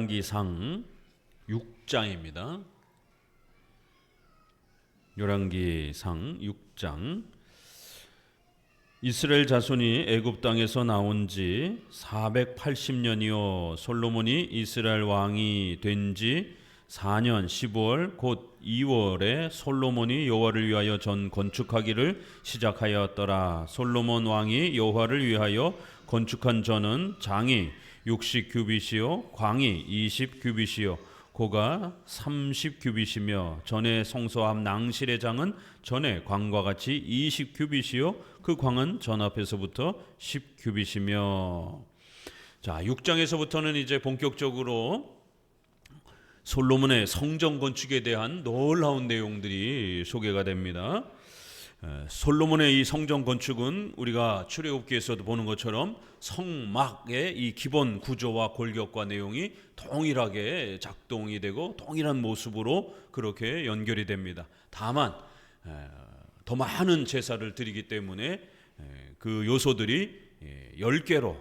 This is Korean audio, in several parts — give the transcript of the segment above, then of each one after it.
열왕기상 6장입니다. 열왕기상 6장. 이스라엘 자손이 애굽 땅에서 나온 지 480년이요 솔로몬이 이스라엘 왕이 된 지 4년 10월 곧 2월에 솔로몬이 여호와를 위하여 전 건축하기를 시작하였더라. 솔로몬 왕이 여호와를 위하여 건축한 전은 장이 60규빗이요 광이 20규빗이요 고가 30규빗이며 전의 성소 앞 낭실의 장은 전의 광과 같이 20규빗이요 그 광은 전 앞에서부터 10규빗이며. 자, 6장에서부터는 이제 본격적으로 솔로몬의 성전 건축에 대한 놀라운 내용들이 소개가 됩니다. 솔로몬의 이 성전 건축은 우리가 출애굽기에서도 보는 것처럼 성막의 이 기본 구조와 골격과 내용이 동일하게 작동이 되고 동일한 모습으로 그렇게 연결이 됩니다. 다만 더 많은 제사를 드리기 때문에 그 요소들이 10개로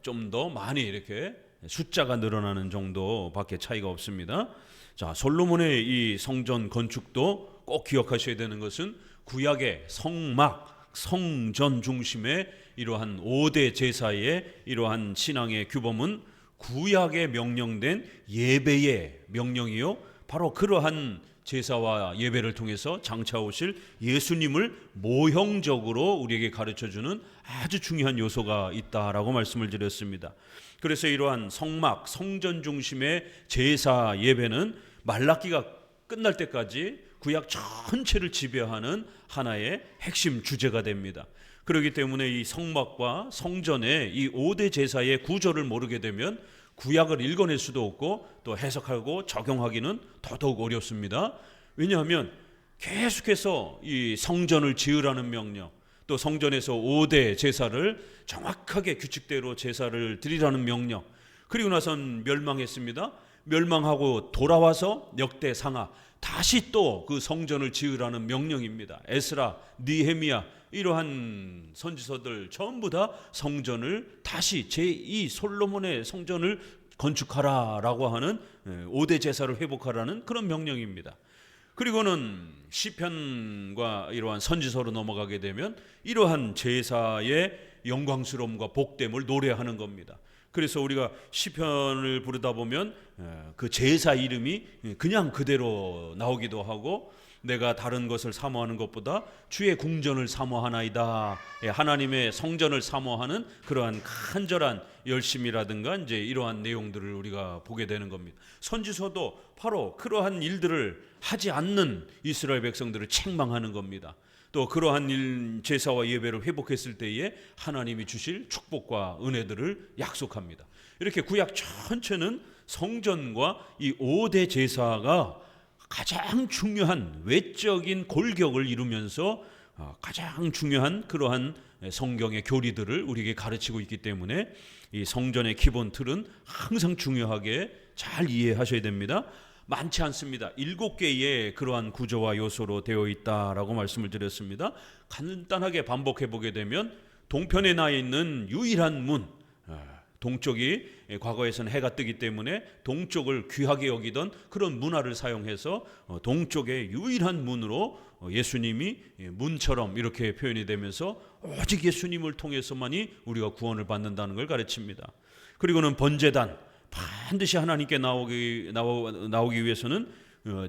좀 더 많이 이렇게 숫자가 늘어나는 정도밖에 차이가 없습니다. 자, 솔로몬의 이 성전 건축도 꼭 기억하셔야 되는 것은 구약의 성막, 성전 중심의 이러한 5대 제사의 이러한 신앙의 규범은 구약에 명령된 예배의 명령이요, 바로 그러한 제사와 예배를 통해서 장차 오실 예수님을 모형적으로 우리에게 가르쳐주는 아주 중요한 요소가 있다라고 말씀을 드렸습니다. 그래서 이러한 성막, 성전 중심의 제사 예배는 말라기가 끝날 때까지 구약 전체를 지배하는 하나의 핵심 주제가 됩니다. 그렇기 때문에 이 성막과 성전의 이 5대 제사의 구조를 모르게 되면 구약을 읽어낼 수도 없고 또 해석하고 적용하기는 더더욱 어렵습니다. 왜냐하면 계속해서 이 성전을 지으라는 명령, 또 성전에서 5대 제사를 정확하게 규칙대로 제사를 드리라는 명령, 그리고 나선 멸망했습니다. 멸망하고 돌아와서 역대상하 다시 또 그 성전을 지으라는 명령입니다. 에스라, 느헤미야 이러한 선지서들 전부 다 성전을 다시 제2 솔로몬의 성전을 건축하라라고 하는 5대 제사를 회복하라는 그런 명령입니다. 그리고는 시편과 이러한 선지서로 넘어가게 되면 이러한 제사의 영광스러움과 복됨을 노래하는 겁니다. 그래서 우리가 시편을 부르다 보면 그 제사 이름이 그냥 그대로 나오기도 하고, 내가 다른 것을 사모하는 것보다 주의 궁전을 사모하나이다, 하나님의 성전을 사모하는 그러한 간절한 열심이라든가 이제 이러한 내용들을 우리가 보게 되는 겁니다. 선지서도 바로 그러한 일들을 하지 않는 이스라엘 백성들을 책망하는 겁니다. 또 그러한 제사와 예배를 회복했을 때에 하나님이 주실 축복과 은혜들을 약속합니다. 이렇게 구약 전체는 성전과 이 5대 제사가 가장 중요한 외적인 골격을 이루면서 가장 중요한 그러한 성경의 교리들을 우리에게 가르치고 있기 때문에 이 성전의 기본 틀은 항상 중요하게 잘 이해하셔야 됩니다. 많지 않습니다. 7개의 그러한 구조와 요소로 되어 있다라고 말씀을 드렸습니다. 간단하게 반복해 보게 되면 동편에 나 있는 유일한 문, 동쪽이 과거에서는 해가 뜨기 때문에 동쪽을 귀하게 여기던 그런 문화를 사용해서 동쪽의 유일한 문으로 예수님이 문처럼 이렇게 표현이 되면서 오직 예수님을 통해서만이 우리가 구원을 받는다는 걸 가르칩니다. 그리고는 번제단, 반드시 하나님께 나오기 위해서는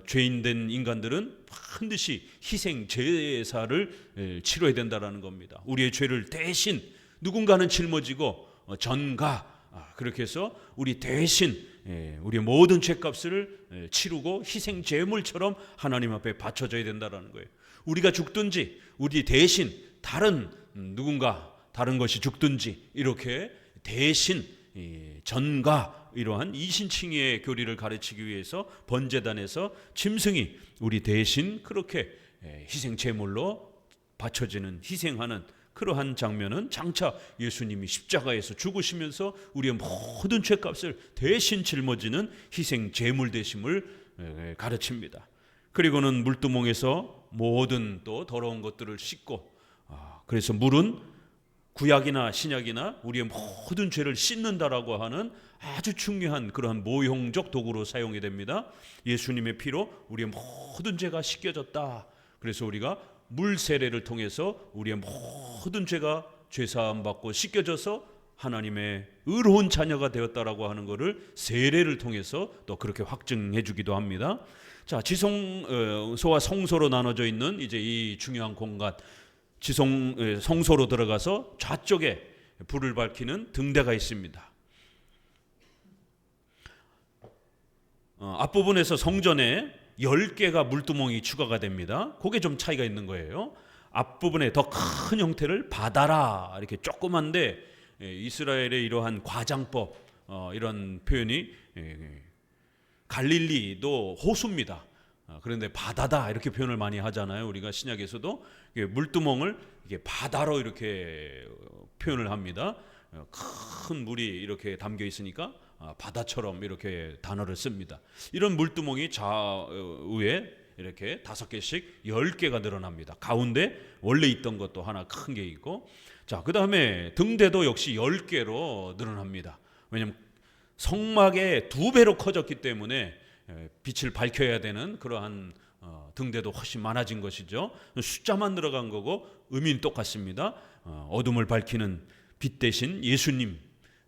죄인된 인간들은 반드시 희생 제사를 치러야 된다는 겁니다. 우리의 죄를 대신 누군가는 짊어지고 전가, 그렇게 해서 우리 대신 우리의 모든 죄값을 치르고 희생 제물처럼 하나님 앞에 바쳐져야 된다는 거예요. 우리가 죽든지 우리 대신 다른 누군가 다른 것이 죽든지 이렇게 대신 전가, 이러한 이신칭의의 교리를 가르치기 위해서 번제단에서 짐승이 우리 대신 그렇게 희생 제물로 바쳐지는, 희생하는 그러한 장면은 장차 예수님이 십자가에서 죽으시면서 우리의 모든 죄값을 대신 짊어지는 희생 제물 되심을 가르칩니다. 그리고는 물두멍에서 모든 또 더러운 것들을 씻고, 그래서 물은 구약이나 신약이나 우리의 모든 죄를 씻는다라고 하는 아주 중요한 그러한 모형적 도구로 사용이 됩니다. 예수님의 피로 우리의 모든 죄가 씻겨졌다. 그래서 우리가 물 세례를 통해서 우리의 모든 죄가 죄사함 받고 씻겨져서 하나님의 의로운 자녀가 되었다라고 하는 것을 세례를 통해서 또 그렇게 확증해 주기도 합니다. 자, 지성소와 성소로 나눠져 있는 이제 이 중요한 공간, 성소로 들어가서 좌쪽에 불을 밝히는 등대가 있습니다. 앞부분에서 성전에 10개가 물두멍이 추가가 됩니다. 그게 좀 차이가 있는 거예요. 앞부분에 더 큰 형태를 바다라, 이렇게 조그만데 이스라엘의 이러한 과장법, 이런 표현이 갈릴리도 호수입니다. 그런데 바다다 이렇게 표현을 많이 하잖아요. 우리가 신약에서도 물두멍을 이게 바다로 이렇게 표현을 합니다. 큰 물이 이렇게 담겨 있으니까 바다처럼 이렇게 단어를 씁니다. 이런 물두멍이 좌우에 이렇게 5개씩 10개가 늘어납니다. 가운데 원래 있던 것도 하나 큰 게 있고, 자, 그 다음에 등대도 역시 10개로 늘어납니다. 왜냐하면 성막의 2배로 커졌기 때문에 빛을 밝혀야 되는 그러한 등대도 훨씬 많아진 것이죠. 숫자만 들어간 거고 의미는 똑같습니다. 어둠을 밝히는 빛 대신 예수님,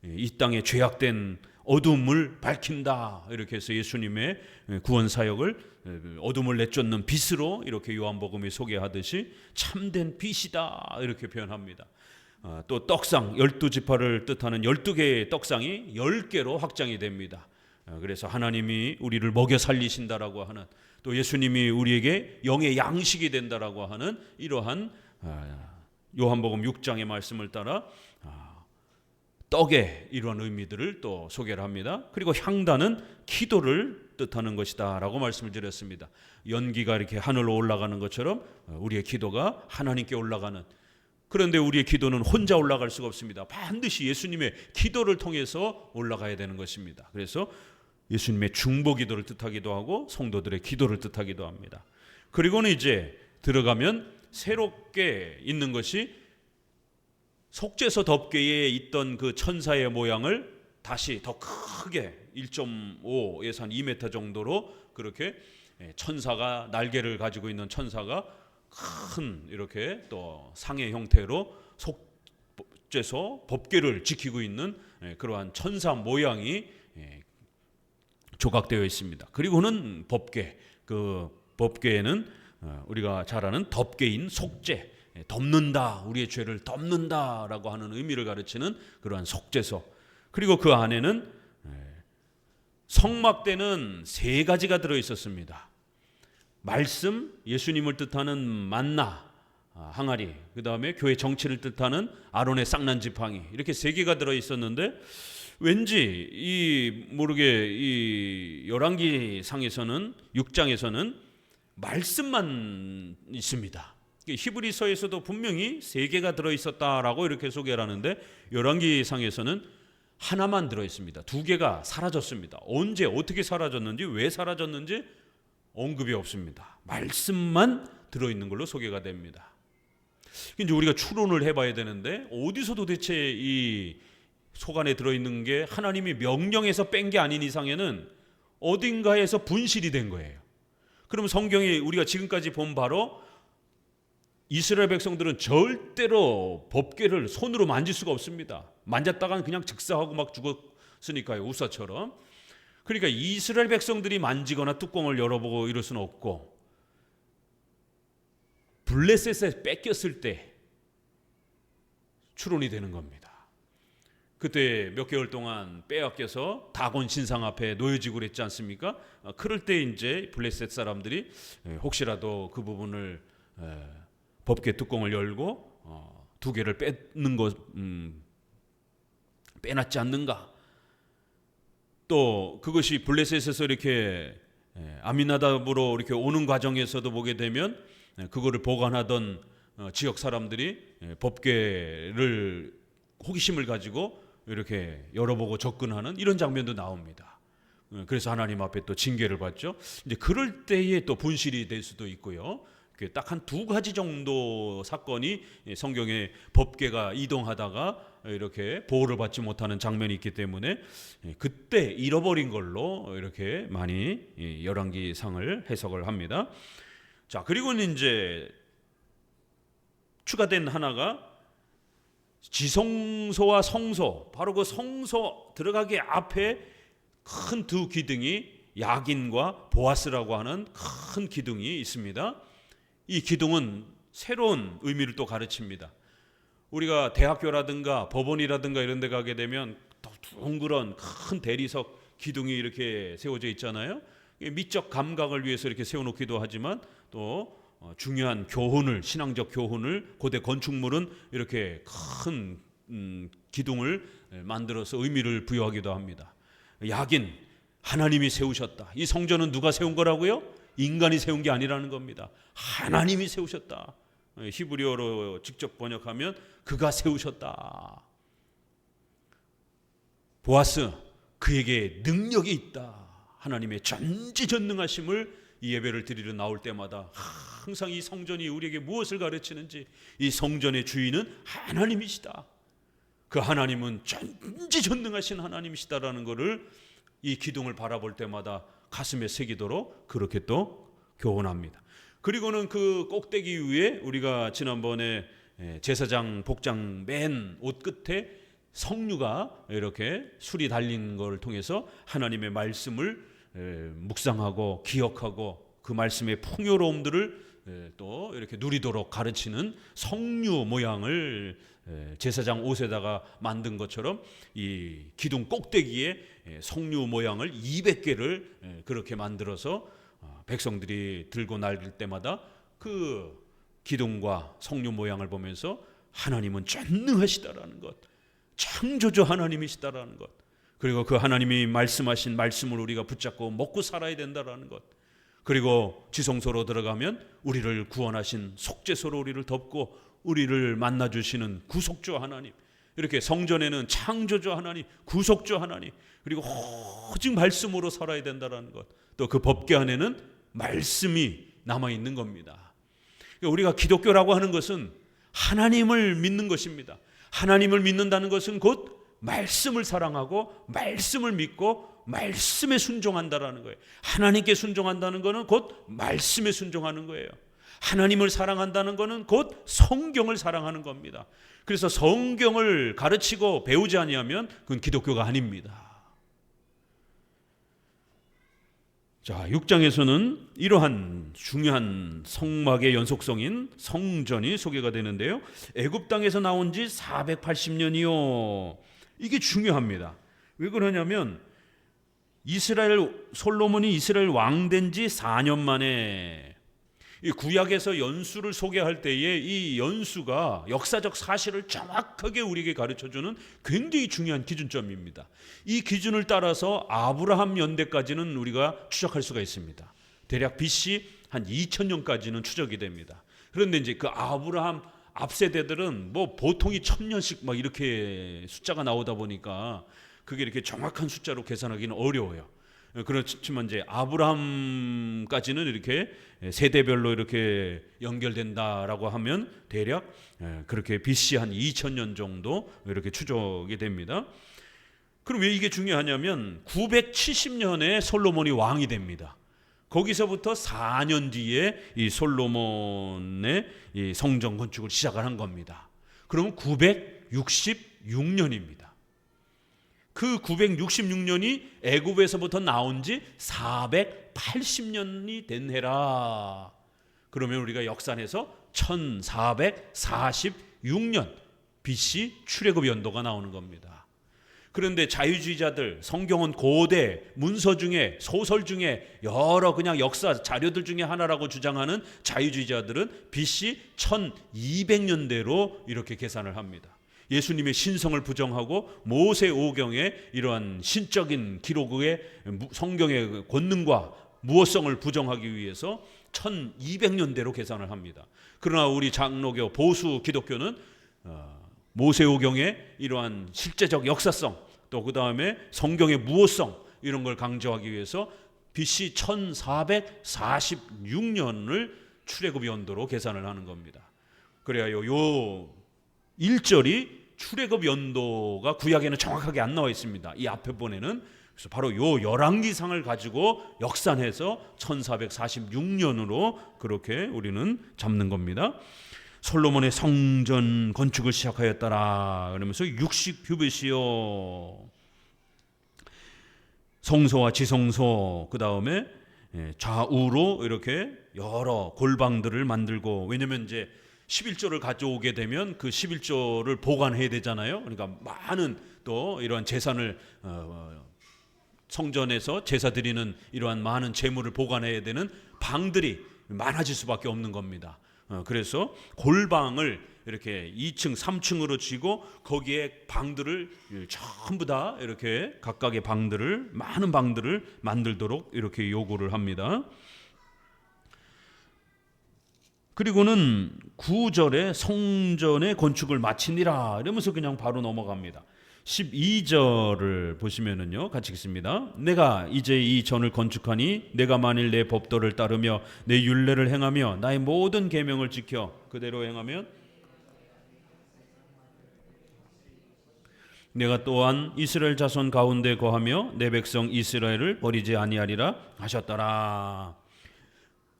이 땅에 죄악된 어둠을 밝힌다, 이렇게 해서 예수님의 구원 사역을 어둠을 내쫓는 빛으로 이렇게 요한복음이 소개하듯이 참된 빛이다, 이렇게 표현합니다. 또 떡상, 12지파를 뜻하는 12개의 떡상이 10개로 확장이 됩니다. 그래서 하나님이 우리를 먹여 살리신다라고 하는, 또 예수님이 우리에게 영의 양식이 된다라고 하는 이러한 요한복음 6장의 말씀을 따라 떡의 이러한 의미들을 또 소개를 합니다. 그리고 향단은 기도를 뜻하는 것이다 라고 말씀을 드렸습니다. 연기가 이렇게 하늘로 올라가는 것처럼 우리의 기도가 하나님께 올라가는, 그런데 우리의 기도는 혼자 올라갈 수가 없습니다. 반드시 예수님의 기도를 통해서 올라가야 되는 것입니다. 그래서 예수님의 중보 기도를 뜻하기도 하고 성도들의 기도를 뜻하기도 합니다. 그리고는 이제 들어가면 새롭게 있는 것이 속죄소 덮개에 있던 그 천사의 모양을 다시 더 크게 1.5에서 한 2m 정도로 그렇게 천사가, 날개를 가지고 있는 천사가 큰 이렇게 또 상의 형태로 속죄소 법궤를 지키고 있는 그러한 천사 모양이 조각되어 있습니다. 그리고는 법궤, 그 법궤에는 우리가 잘 아는 덮개인 속죄, 덮는다, 우리의 죄를 덮는다라고 하는 의미를 가르치는 그러한 속죄소, 그리고 그 안에는 성막대는 3가지가 들어 있었습니다. 말씀, 예수님을 뜻하는 만나 항아리, 그 다음에 교회 정치를 뜻하는 아론의 쌍난 지팡이, 이렇게 3개가 들어 있었는데 왠지 이 열왕기 상에서는 6장에서는 말씀만 있습니다. 히브리서에서도 분명히 3개가 들어 있었다라고 이렇게 소개를 하는데 열왕기 상에서는 하나만 들어 있습니다. 2개가 사라졌습니다. 언제 어떻게 사라졌는지, 왜 사라졌는지 언급이 없습니다. 말씀만 들어 있는 걸로 소개가 됩니다. 이제 우리가 추론을 해봐야 되는데 어디서 도대체 이 속 안에 들어 있는 게 하나님이 명령해서 뺀 게 아닌 이상에는 어딘가에서 분실이 된 거예요. 그럼 성경이 우리가 지금까지 본 바로 이스라엘 백성들은 절대로 법궤를 손으로 만질 수가 없습니다. 만졌다간 그냥 즉사하고 막 죽었으니까요, 우사처럼. 그러니까 이스라엘 백성들이 만지거나 뚜껑을 열어보고 이럴 수는 없고, 블레셋에 뺏겼을 때 추론이 되는 겁니다. 그때 몇 개월 동안 빼앗겨서 다곤 신상 앞에 놓여지고 그랬지 않습니까? 그럴 때 이제 블레셋 사람들이 혹시라도 그 부분을 법궤 뚜껑을 열고 2개를 빼는 것, 빼놨지 않는가? 또 그것이 블레셋에서 이렇게 아미나답으로 이렇게 오는 과정에서도 보게 되면 그거를 보관하던 지역 사람들이 법궤를 호기심을 가지고 이렇게 열어보고 접근하는 이런 장면도 나옵니다. 그래서 하나님 앞에 또 징계를 받죠. 이제 그럴 때에 또 분실이 될 수도 있고요. 딱 한 2가지 정도 사건이 성경에 법궤가 이동하다가 이렇게 보호를 받지 못하는 장면이 있기 때문에 그때 잃어버린 걸로 이렇게 많이 열왕기상을 해석을 합니다. 자, 그리고는 이제 추가된 하나가 지성소와 성소, 바로 그 성소 들어가기 앞에 큰 두 기둥이 야긴과 보아스라고 하는 큰 기둥이 있습니다. 이 기둥은 새로운 의미를 또 가르칩니다. 우리가 대학교라든가 법원이라든가 이런 데 가게 되면 둥그런 큰 대리석 기둥이 이렇게 세워져 있잖아요. 미적 감각을 위해서 이렇게 세워놓기도 하지만 또 중요한 교훈을, 신앙적 교훈을, 고대 건축물은 이렇게 큰 기둥을 만들어서 의미를 부여하기도 합니다. 야긴, 하나님이 세우셨다. 이 성전은 누가 세운 거라고요? 인간이 세운 게 아니라는 겁니다. 하나님이 세우셨다. 히브리어로 직접 번역하면 그가 세우셨다. 보아스, 그에게 능력이 있다. 하나님의 전지전능하심을 이 예배를 드리러 나올 때마다 항상 이 성전이 우리에게 무엇을 가르치는지, 이 성전의 주인은 하나님이시다. 그 하나님은 전지전능하신 하나님이시다라는 것을 이 기둥을 바라볼 때마다 가슴에 새기도록 그렇게 또 교훈합니다. 그리고는 그 꼭대기 위에 우리가 지난번에 제사장 복장 맨 옷 끝에 성류가 이렇게 술이 달린 걸 통해서 하나님의 말씀을 묵상하고 기억하고 그 말씀의 풍요로움들을 또 이렇게 누리도록 가르치는 성류 모양을 제사장 옷에다가 만든 것처럼 이 기둥 꼭대기에 성류 모양을 200개를 그렇게 만들어서 백성들이 들고 날릴 때마다 그 기둥과 성류 모양을 보면서 하나님은 전능하시다라는 것, 창조주 하나님이시다라는 것, 그리고 그 하나님이 말씀하신 말씀을 우리가 붙잡고 먹고 살아야 된다라는 것, 그리고 지성소로 들어가면 우리를 구원하신 속죄소로 우리를 덮고 우리를 만나주시는 구속주 하나님, 이렇게 성전에는 창조주 하나님, 구속주 하나님, 그리고 오직 말씀으로 살아야 된다는 것, 또 그 법궤 안에는 말씀이 남아있는 겁니다. 우리가 기독교라고 하는 것은 하나님을 믿는 것입니다. 하나님을 믿는다는 것은 곧 말씀을 사랑하고 말씀을 믿고 말씀에 순종한다라는 거예요. 하나님께 순종한다는 것은 곧 말씀에 순종하는 거예요. 하나님을 사랑한다는 것은 곧 성경을 사랑하는 겁니다. 그래서 성경을 가르치고 배우지 아니하면 그건 기독교가 아닙니다. 자, 6장에서는 이러한 중요한 성막의 연속성인 성전이 소개가 되는데요. 애굽 땅에서 나온 지 480년이요. 이게 중요합니다. 왜 그러냐면 솔로몬이 이스라엘 왕 된 지 4년 만에 이 구약에서 연수를 소개할 때에 이 연수가 역사적 사실을 정확하게 우리에게 가르쳐주는 굉장히 중요한 기준점입니다. 이 기준을 따라서 아브라함 연대까지는 우리가 추적할 수가 있습니다. 대략 BC 한 2000년까지는 추적이 됩니다. 그런데 이제 그 아브라함 앞 세대들은 뭐 보통이 1000년씩 막 이렇게 숫자가 나오다 보니까 그게 이렇게 정확한 숫자로 계산하기는 어려워요. 그렇지만 이제 아브라함까지는 이렇게 세대별로 이렇게 연결된다라고 하면 대략 그렇게 BC 한 2000년 정도 이렇게 추적이 됩니다. 그럼 왜 이게 중요하냐면 970년에 솔로몬이 왕이 됩니다. 거기서부터 4년 뒤에 이 솔로몬의 이 성전 건축을 시작을 한 겁니다. 그러면 966년입니다. 그 966년이 애굽에서부터 나온 지 480년이 된 해라. 그러면 우리가 역산해서 1446년 BC 출애굽 연도가 나오는 겁니다. 그런데 자유주의자들, 성경은 고대 문서 중에, 소설 중에 여러 그냥 역사 자료들 중에 하나라고 주장하는 자유주의자들은 BC 1200년대로 이렇게 계산을 합니다. 예수님의 신성을 부정하고 모세 오경의 이러한 신적인 기록의 성경의 권능과 무엇성을 부정하기 위해서 1200년대로 계산을 합니다. 그러나 우리 장로교 보수 기독교는 모세 오경의 이러한 실제적 역사성, 또 그 다음에 성경의 무엇성, 이런 걸 강조하기 위해서 BC 1446년을 출애굽 연도로 계산을 하는 겁니다. 그래야 요 1절이 출애굽 연도가 구약에는 정확하게 안 나와 있습니다. 이 앞에 번에는. 그래서 바로 요 열왕기상을 가지고 역산해서 1446년으로 그렇게 우리는 잡는 겁니다. 솔로몬의 성전 건축을 시작하였더라 그러면서 60규빗이요. 성소와 지성소, 그 다음에 좌우로 이렇게 여러 골방들을 만들고, 왜냐면 이제 11조를 가져오게 되면 그 11조를 보관해야 되잖아요. 그러니까 많은 또 이러한 재산을 성전에서 제사 드리는 이러한 많은 재물을 보관해야 되는 방들이 많아질 수밖에 없는 겁니다. 그래서 골방을 이렇게 2층, 3층으로 지고 거기에 방들을 전부 다 이렇게 각각의 방들을, 많은 방들을 만들도록 이렇게 요구를 합니다. 그리고는 9절에 성전의 건축을 마치니라 이러면서 그냥 바로 넘어갑니다. 12절을 보시면은요, 같이 읽습니다. 내가 이제 이 전을 건축하니 내가 만일 내 법도를 따르며 내 율례를 행하며 나의 모든 계명을 지켜 그대로 행하면 내가 또한 이스라엘 자손 가운데 거하며 내 백성 이스라엘을 버리지 아니하리라 하셨더라.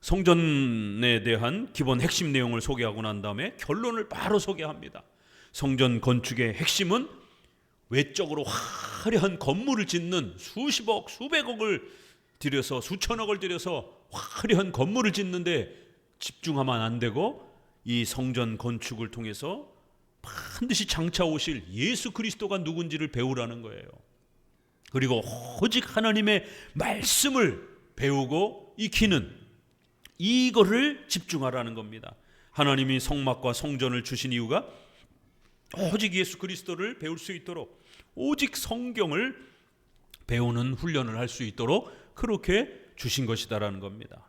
성전에 대한 기본 핵심 내용을 소개하고 난 다음에 결론을 바로 소개합니다. 성전 건축의 핵심은 외적으로 화려한 건물을 짓는 수십억, 수백억을 들여서, 수천억을 들여서 화려한 건물을 짓는데 집중하면 안 되고, 이 성전 건축을 통해서 반드시 장차 오실 예수 그리스도가 누군지를 배우라는 거예요. 그리고 오직 하나님의 말씀을 배우고 익히는 이거를 집중하라는 겁니다. 하나님이 성막과 성전을 주신 이유가 오직 예수 그리스도를 배울 수 있도록, 오직 성경을 배우는 훈련을 할 수 있도록 그렇게 주신 것이다라는 겁니다.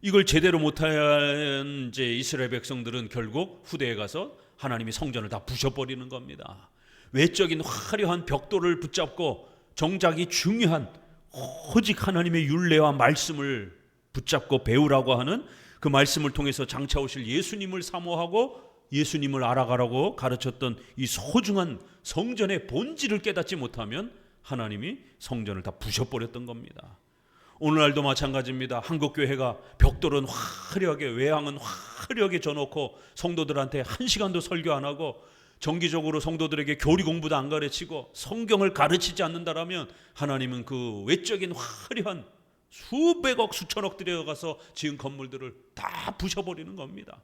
이걸 제대로 못한 이제 이스라엘 백성들은 결국 후대에 가서 하나님이 성전을 다 부셔버리는 겁니다. 외적인 화려한 벽돌을 붙잡고 정작이 중요한 오직 하나님의 율례와 말씀을 붙잡고 배우라고 하는 그 말씀을 통해서 장차 오실 예수님을 사모하고 예수님을 알아가라고 가르쳤던 이 소중한 성전의 본질을 깨닫지 못하면 하나님이 성전을 다 부셔버렸던 겁니다. 오늘날도 마찬가지입니다. 한국교회가 벽돌은 화려하게, 외양은 화려하게 져놓고 성도들한테 한 시간도 설교 안 하고 정기적으로 성도들에게 교리 공부도 안 가르치고 성경을 가르치지 않는다라면 하나님은 그 외적인 화려한 수백억, 수천억 들여가서 지은 건물들을 다 부셔버리는 겁니다.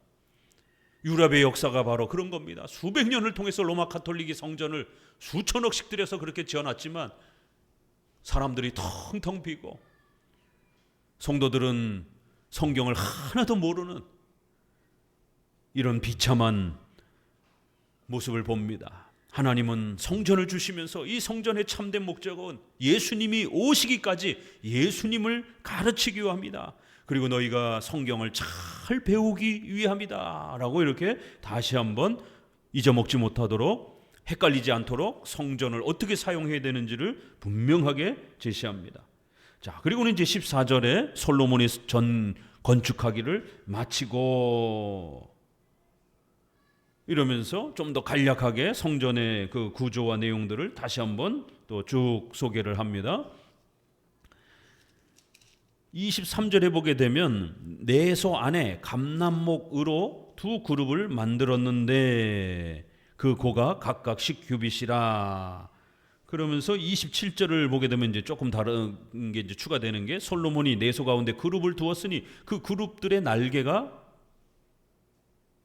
유럽의 역사가 바로 그런 겁니다. 수백 년을 통해서 로마 가톨릭이 성전을 수천억씩 들여서 그렇게 지어놨지만 사람들이 텅텅 비고 성도들은 성경을 하나도 모르는 이런 비참한 모습을 봅니다. 하나님은 성전을 주시면서 이 성전의 참된 목적은 예수님이 오시기까지 예수님을 가르치기 위함이다. 그리고 너희가 성경을 잘 배우기 위함이다 라고 이렇게 다시 한번 잊어먹지 못하도록, 헷갈리지 않도록 성전을 어떻게 사용해야 되는지를 분명하게 제시합니다. 자, 그리고는 이제 14절에 솔로몬이 전 건축하기를 마치고 이러면서 좀 더 간략하게 성전의 그 구조와 내용들을 다시 한번 또 쭉 소개를 합니다. 23절에 보게 되면 내소 안에 감남목으로 두 그룹을 만들었는데 그 고가 각각 10규빗이라. 그러면서 27절을 보게 되면 이제 조금 다른 게 이제 추가되는 게, 솔로몬이 내소 가운데 그룹을 두었으니 그 그룹들의 날개가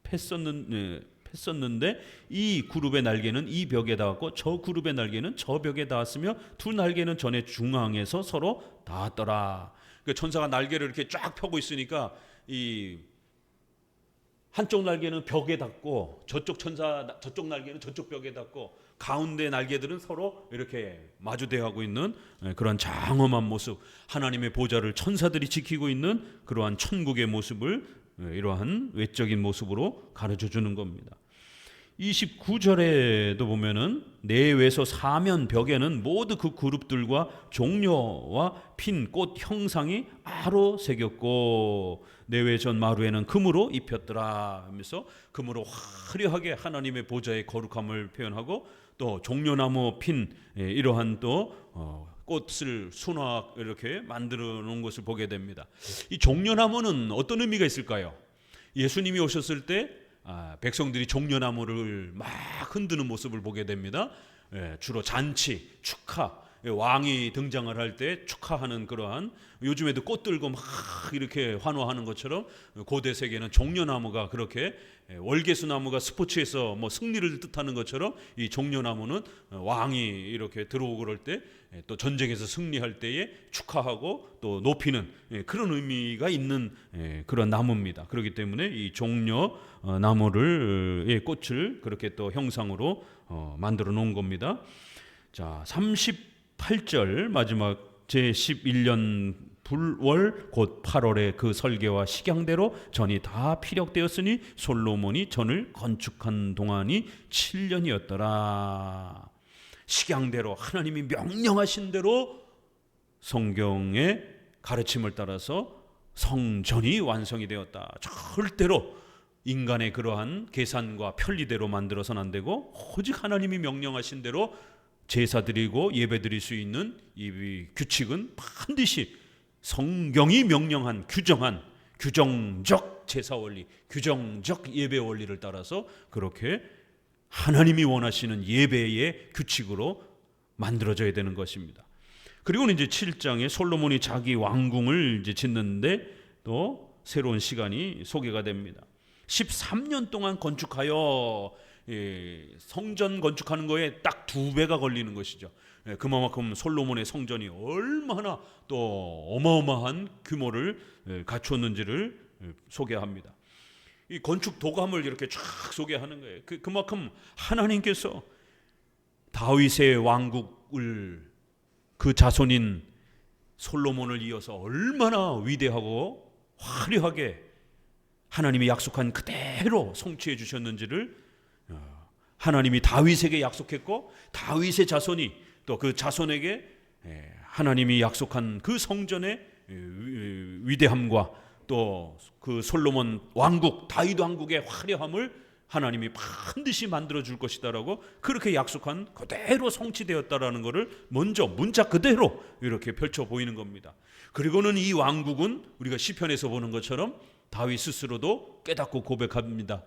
폈었는데 이 그룹의 날개는 이 벽에 닿았고 저 그룹의 날개는 저 벽에 닿았으며 두 날개는 전에 중앙에서 서로 닿았더라. 그러니까 천사가 날개를 이렇게 쫙 펴고 있으니까 이 한쪽 날개는 벽에 닿고 저쪽 날개는 저쪽 벽에 닿고 가운데 날개들은 서로 이렇게 마주대하고 있는 그런 장엄한 모습, 하나님의 보좌를 천사들이 지키고 있는 그러한 천국의 모습을 이러한 외적인 모습으로 가르쳐 주는 겁니다. 29절에도 보면은 내외소 사면 벽에는 모두 그 그룹들과 종려와 핀 꽃 형상이 아로 새겼고 내외전 마루에는 금으로 입혔더라 하면서 금으로 화려하게 하나님의 보좌의 거룩함을 표현하고 또 종려나무 핀 이러한 또 꽃을 순화 이렇게 만들어 놓은 것을 보게 됩니다. 이 종려나무는 어떤 의미가 있을까요? 예수님이 오셨을 때 백성들이 종려나무를 막 흔드는 모습을 보게 됩니다. 주로 잔치, 축하, 왕이 등장을 할 때 축하하는 그러한, 요즘에도 꽃 들고 막 이렇게 환호하는 것처럼 고대 세계는 종려나무가 그렇게 월계수나무가 스포츠에서 뭐 승리를 뜻하는 것처럼 이 종려나무는 왕이 이렇게 들어오고 그럴 때 또 전쟁에서 승리할 때에 축하하고 또 높이는 그런 의미가 있는 그런 나무입니다. 그렇기 때문에 이 종려나무를 꽃을 그렇게 또 형상으로 만들어 놓은 겁니다. 자, 38절 마지막 제11년 불월 곧 8월에 그 설계와 식양대로 전이 다 피력되었으니 솔로몬이 전을 건축한 동안이 7년이었더라. 식양대로 하나님이 명령하신 대로 성경의 가르침을 따라서 성전이 완성이 되었다. 절대로 인간의 그러한 계산과 편리대로 만들어서는 안 되고 오직 하나님이 명령하신 대로 제사 드리고 예배 드릴 수 있는 이 규칙은 반드시 성경이 명령한 규정한 규정적 제사 원리, 규정적 예배 원리를 따라서 그렇게 하나님이 원하시는 예배의 규칙으로 만들어져야 되는 것입니다. 그리고는 이제 7장에 솔로몬이 자기 왕궁을 이제 짓는데 또 새로운 시간이 소개가 됩니다. 13년 동안 건축하여 성전 건축하는 거에 딱 2배가 걸리는 것이죠. 그만큼 솔로몬의 성전이 얼마나 또 어마어마한 규모를 갖추었는지를 소개합니다. 이 건축 도감을 이렇게 쫙 소개하는 거예요. 그만큼 하나님께서 다윗의 왕국을 그 자손인 솔로몬을 이어서 얼마나 위대하고 화려하게 하나님이 약속한 그대로 성취해 주셨는지를 하나님이 다윗에게 약속했고 다윗의 자손이 또 그 자손에게 하나님이 약속한 그 성전의 위대함과 또 그 솔로몬 왕국 다윗 왕국의 화려함을 하나님이 반드시 만들어 줄 것이다라고 그렇게 약속한 그대로 성취되었다라는 것을 먼저 문자 그대로 이렇게 펼쳐 보이는 겁니다. 그리고는 이 왕국은 우리가 시편에서 보는 것처럼 다윗 스스로도 깨닫고 고백합니다.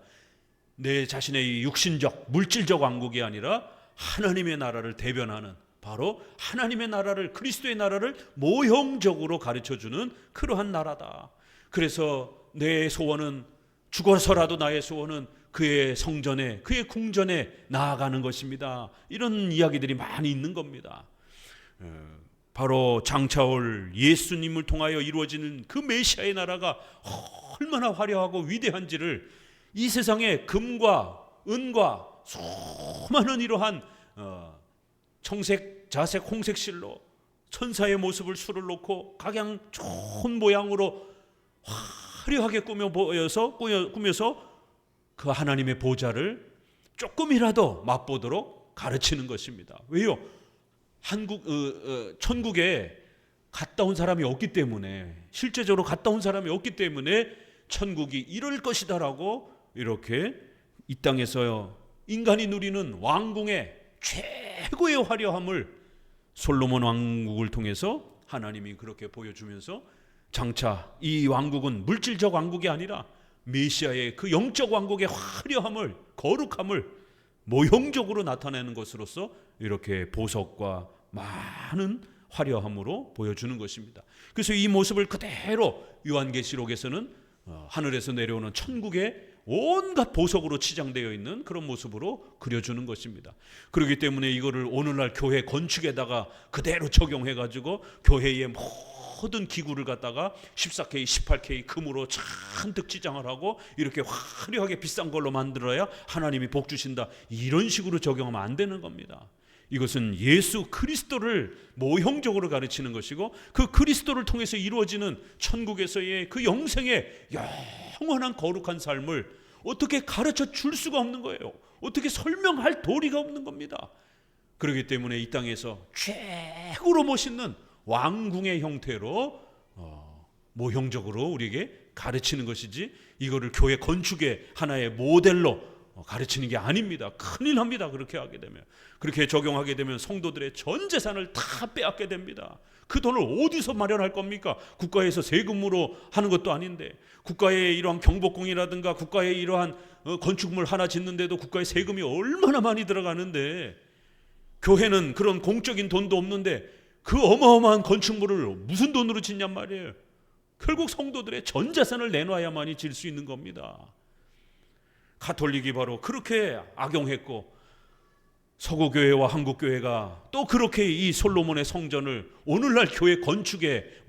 내 자신의 육신적 물질적 왕국이 아니라 하나님의 나라를 대변하는, 바로 하나님의 나라를, 그리스도의 나라를 모형적으로 가르쳐주는 그러한 나라다. 그래서 내 소원은, 죽어서라도 나의 소원은 그의 성전에, 그의 궁전에 나아가는 것입니다. 이런 이야기들이 많이 있는 겁니다. 바로 장차올 예수님을 통하여 이루어지는 그 메시아의 나라가 얼마나 화려하고 위대한지를 이 세상에 금과 은과 수많은 이러한 청색, 자색, 홍색 실로 천사의 모습을 수를 놓고 각양 좋은 모양으로 화려하게 꾸며서 그 하나님의 보좌를 조금이라도 맛보도록 가르치는 것입니다. 왜요? 천국에 갔다 온 사람이 없기 때문에, 실제적으로 갔다 온 사람이 없기 때문에 천국이 이럴 것이다라고 이렇게 이 땅에서 인간이 누리는 왕궁의 최고의 화려함을 솔로몬 왕국을 통해서 하나님이 그렇게 보여주면서 장차 이 왕국은 물질적 왕국이 아니라 메시아의 그 영적 왕국의 화려함을, 거룩함을 모형적으로 나타내는 것으로서 이렇게 보석과 많은 화려함으로 보여주는 것입니다. 그래서 이 모습을 그대로 요한계시록에서는 하늘에서 내려오는 천국의 온갖 보석으로 치장되어 있는 그런 모습으로 그려주는 것입니다. 그렇기 때문에 이거를 오늘날 교회 건축에다가 그대로 적용해가지고 교회의 모든 기구를 갖다가 14K, 18K 금으로 잔뜩 치장을 하고 이렇게 화려하게 비싼 걸로 만들어야 하나님이 복 주신다, 이런 식으로 적용하면 안 되는 겁니다. 이것은 예수 그리스도를 모형적으로 가르치는 것이고, 그 그리스도를 통해서 이루어지는 천국에서의 그 영생의 영원한 거룩한 삶을 어떻게 가르쳐 줄 수가 없는 거예요. 어떻게 설명할 도리가 없는 겁니다. 그렇기 때문에 이 땅에서 최고로 멋있는 왕궁의 형태로 모형적으로 우리에게 가르치는 것이지, 이거를 교회 건축의 하나의 모델로 가르치는 게 아닙니다. 큰일 납니다. 그렇게 하게 되면, 그렇게 적용하게 되면 성도들의 전 재산을 다 빼앗게 됩니다. 그 돈을 어디서 마련할 겁니까? 국가에서 세금으로 하는 것도 아닌데, 국가의 이러한 경복궁이라든가 국가의 이러한 건축물 하나 짓는데도 국가의 세금이 얼마나 많이 들어가는데, 교회는 그런 공적인 돈도 없는데 그 어마어마한 건축물을 무슨 돈으로 짓냔 말이에요. 결국 성도들의 전 재산을 내놔야만이 질 수 있는 겁니다. 가톨릭이 바로 그렇게 악용했고, 서구교회와 한국교회가 또 그렇게 이 솔로몬의 성전을 오늘날 교회 건축의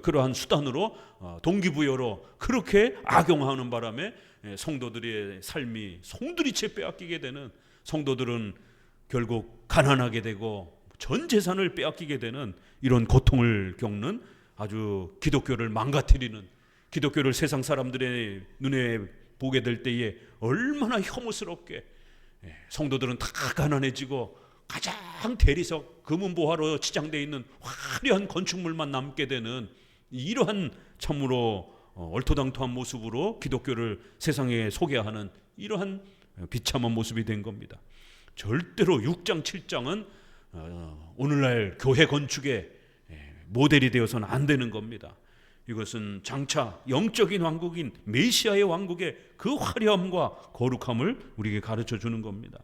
그러한 수단으로, 동기부여로 그렇게 악용하는 바람에 성도들의 삶이 송두리째 빼앗기게 되는, 성도들은 결국 가난하게 되고 전 재산을 빼앗기게 되는 이런 고통을 겪는, 아주 기독교를 망가뜨리는, 기독교를 세상 사람들의 눈에 보게 될 때에 얼마나 혐오스럽게 성도들은 다 가난해지고 가장 대리석 금은보화로 치장되어 있는 화려한 건축물만 남게 되는, 이러한 참으로 얼토당토한 모습으로 기독교를 세상에 소개하는 이러한 비참한 모습이 된 겁니다. 절대로 6장 7장은 오늘날 교회 건축의 모델이 되어서는 안 되는 겁니다. 이것은 장차 영적인 왕국인 메시아의 왕국의 그 화려함과 거룩함을 우리에게 가르쳐 주는 겁니다.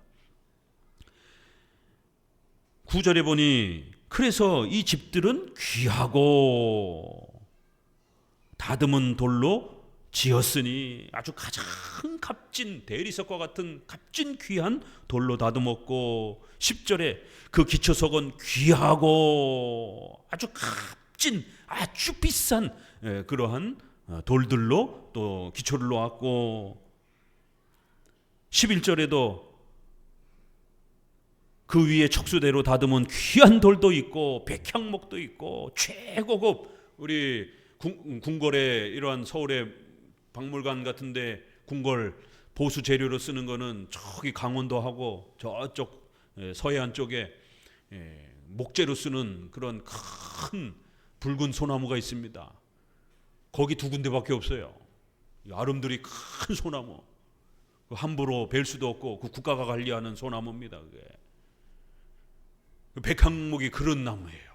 9절에 보니, 그래서 이 집들은 귀하고 다듬은 돌로 지었으니, 아주 가장 값진 대리석과 같은 값진 귀한 돌로 다듬었고, 10절에 그 기초석은 귀하고 아주 값진 아주 비싼 그러한 돌들로 또 기초를 놓았고, 11절에도 그 위에 척수대로 다듬은 귀한 돌도 있고 백향목도 있고, 최고급 우리 궁궐의 이러한 서울의 박물관 같은데 궁궐 보수 재료로 쓰는 거는 저기 강원도하고 저쪽 서해안 쪽에 목재로 쓰는 그런 큰 붉은 소나무가 있습니다. 거기 두 군데밖에 없어요. 아름드리 큰 소나무, 함부로 뵐 수도 없고 그 국가가 관리하는 소나무입니다. 그게 백향목이 그런 나무예요.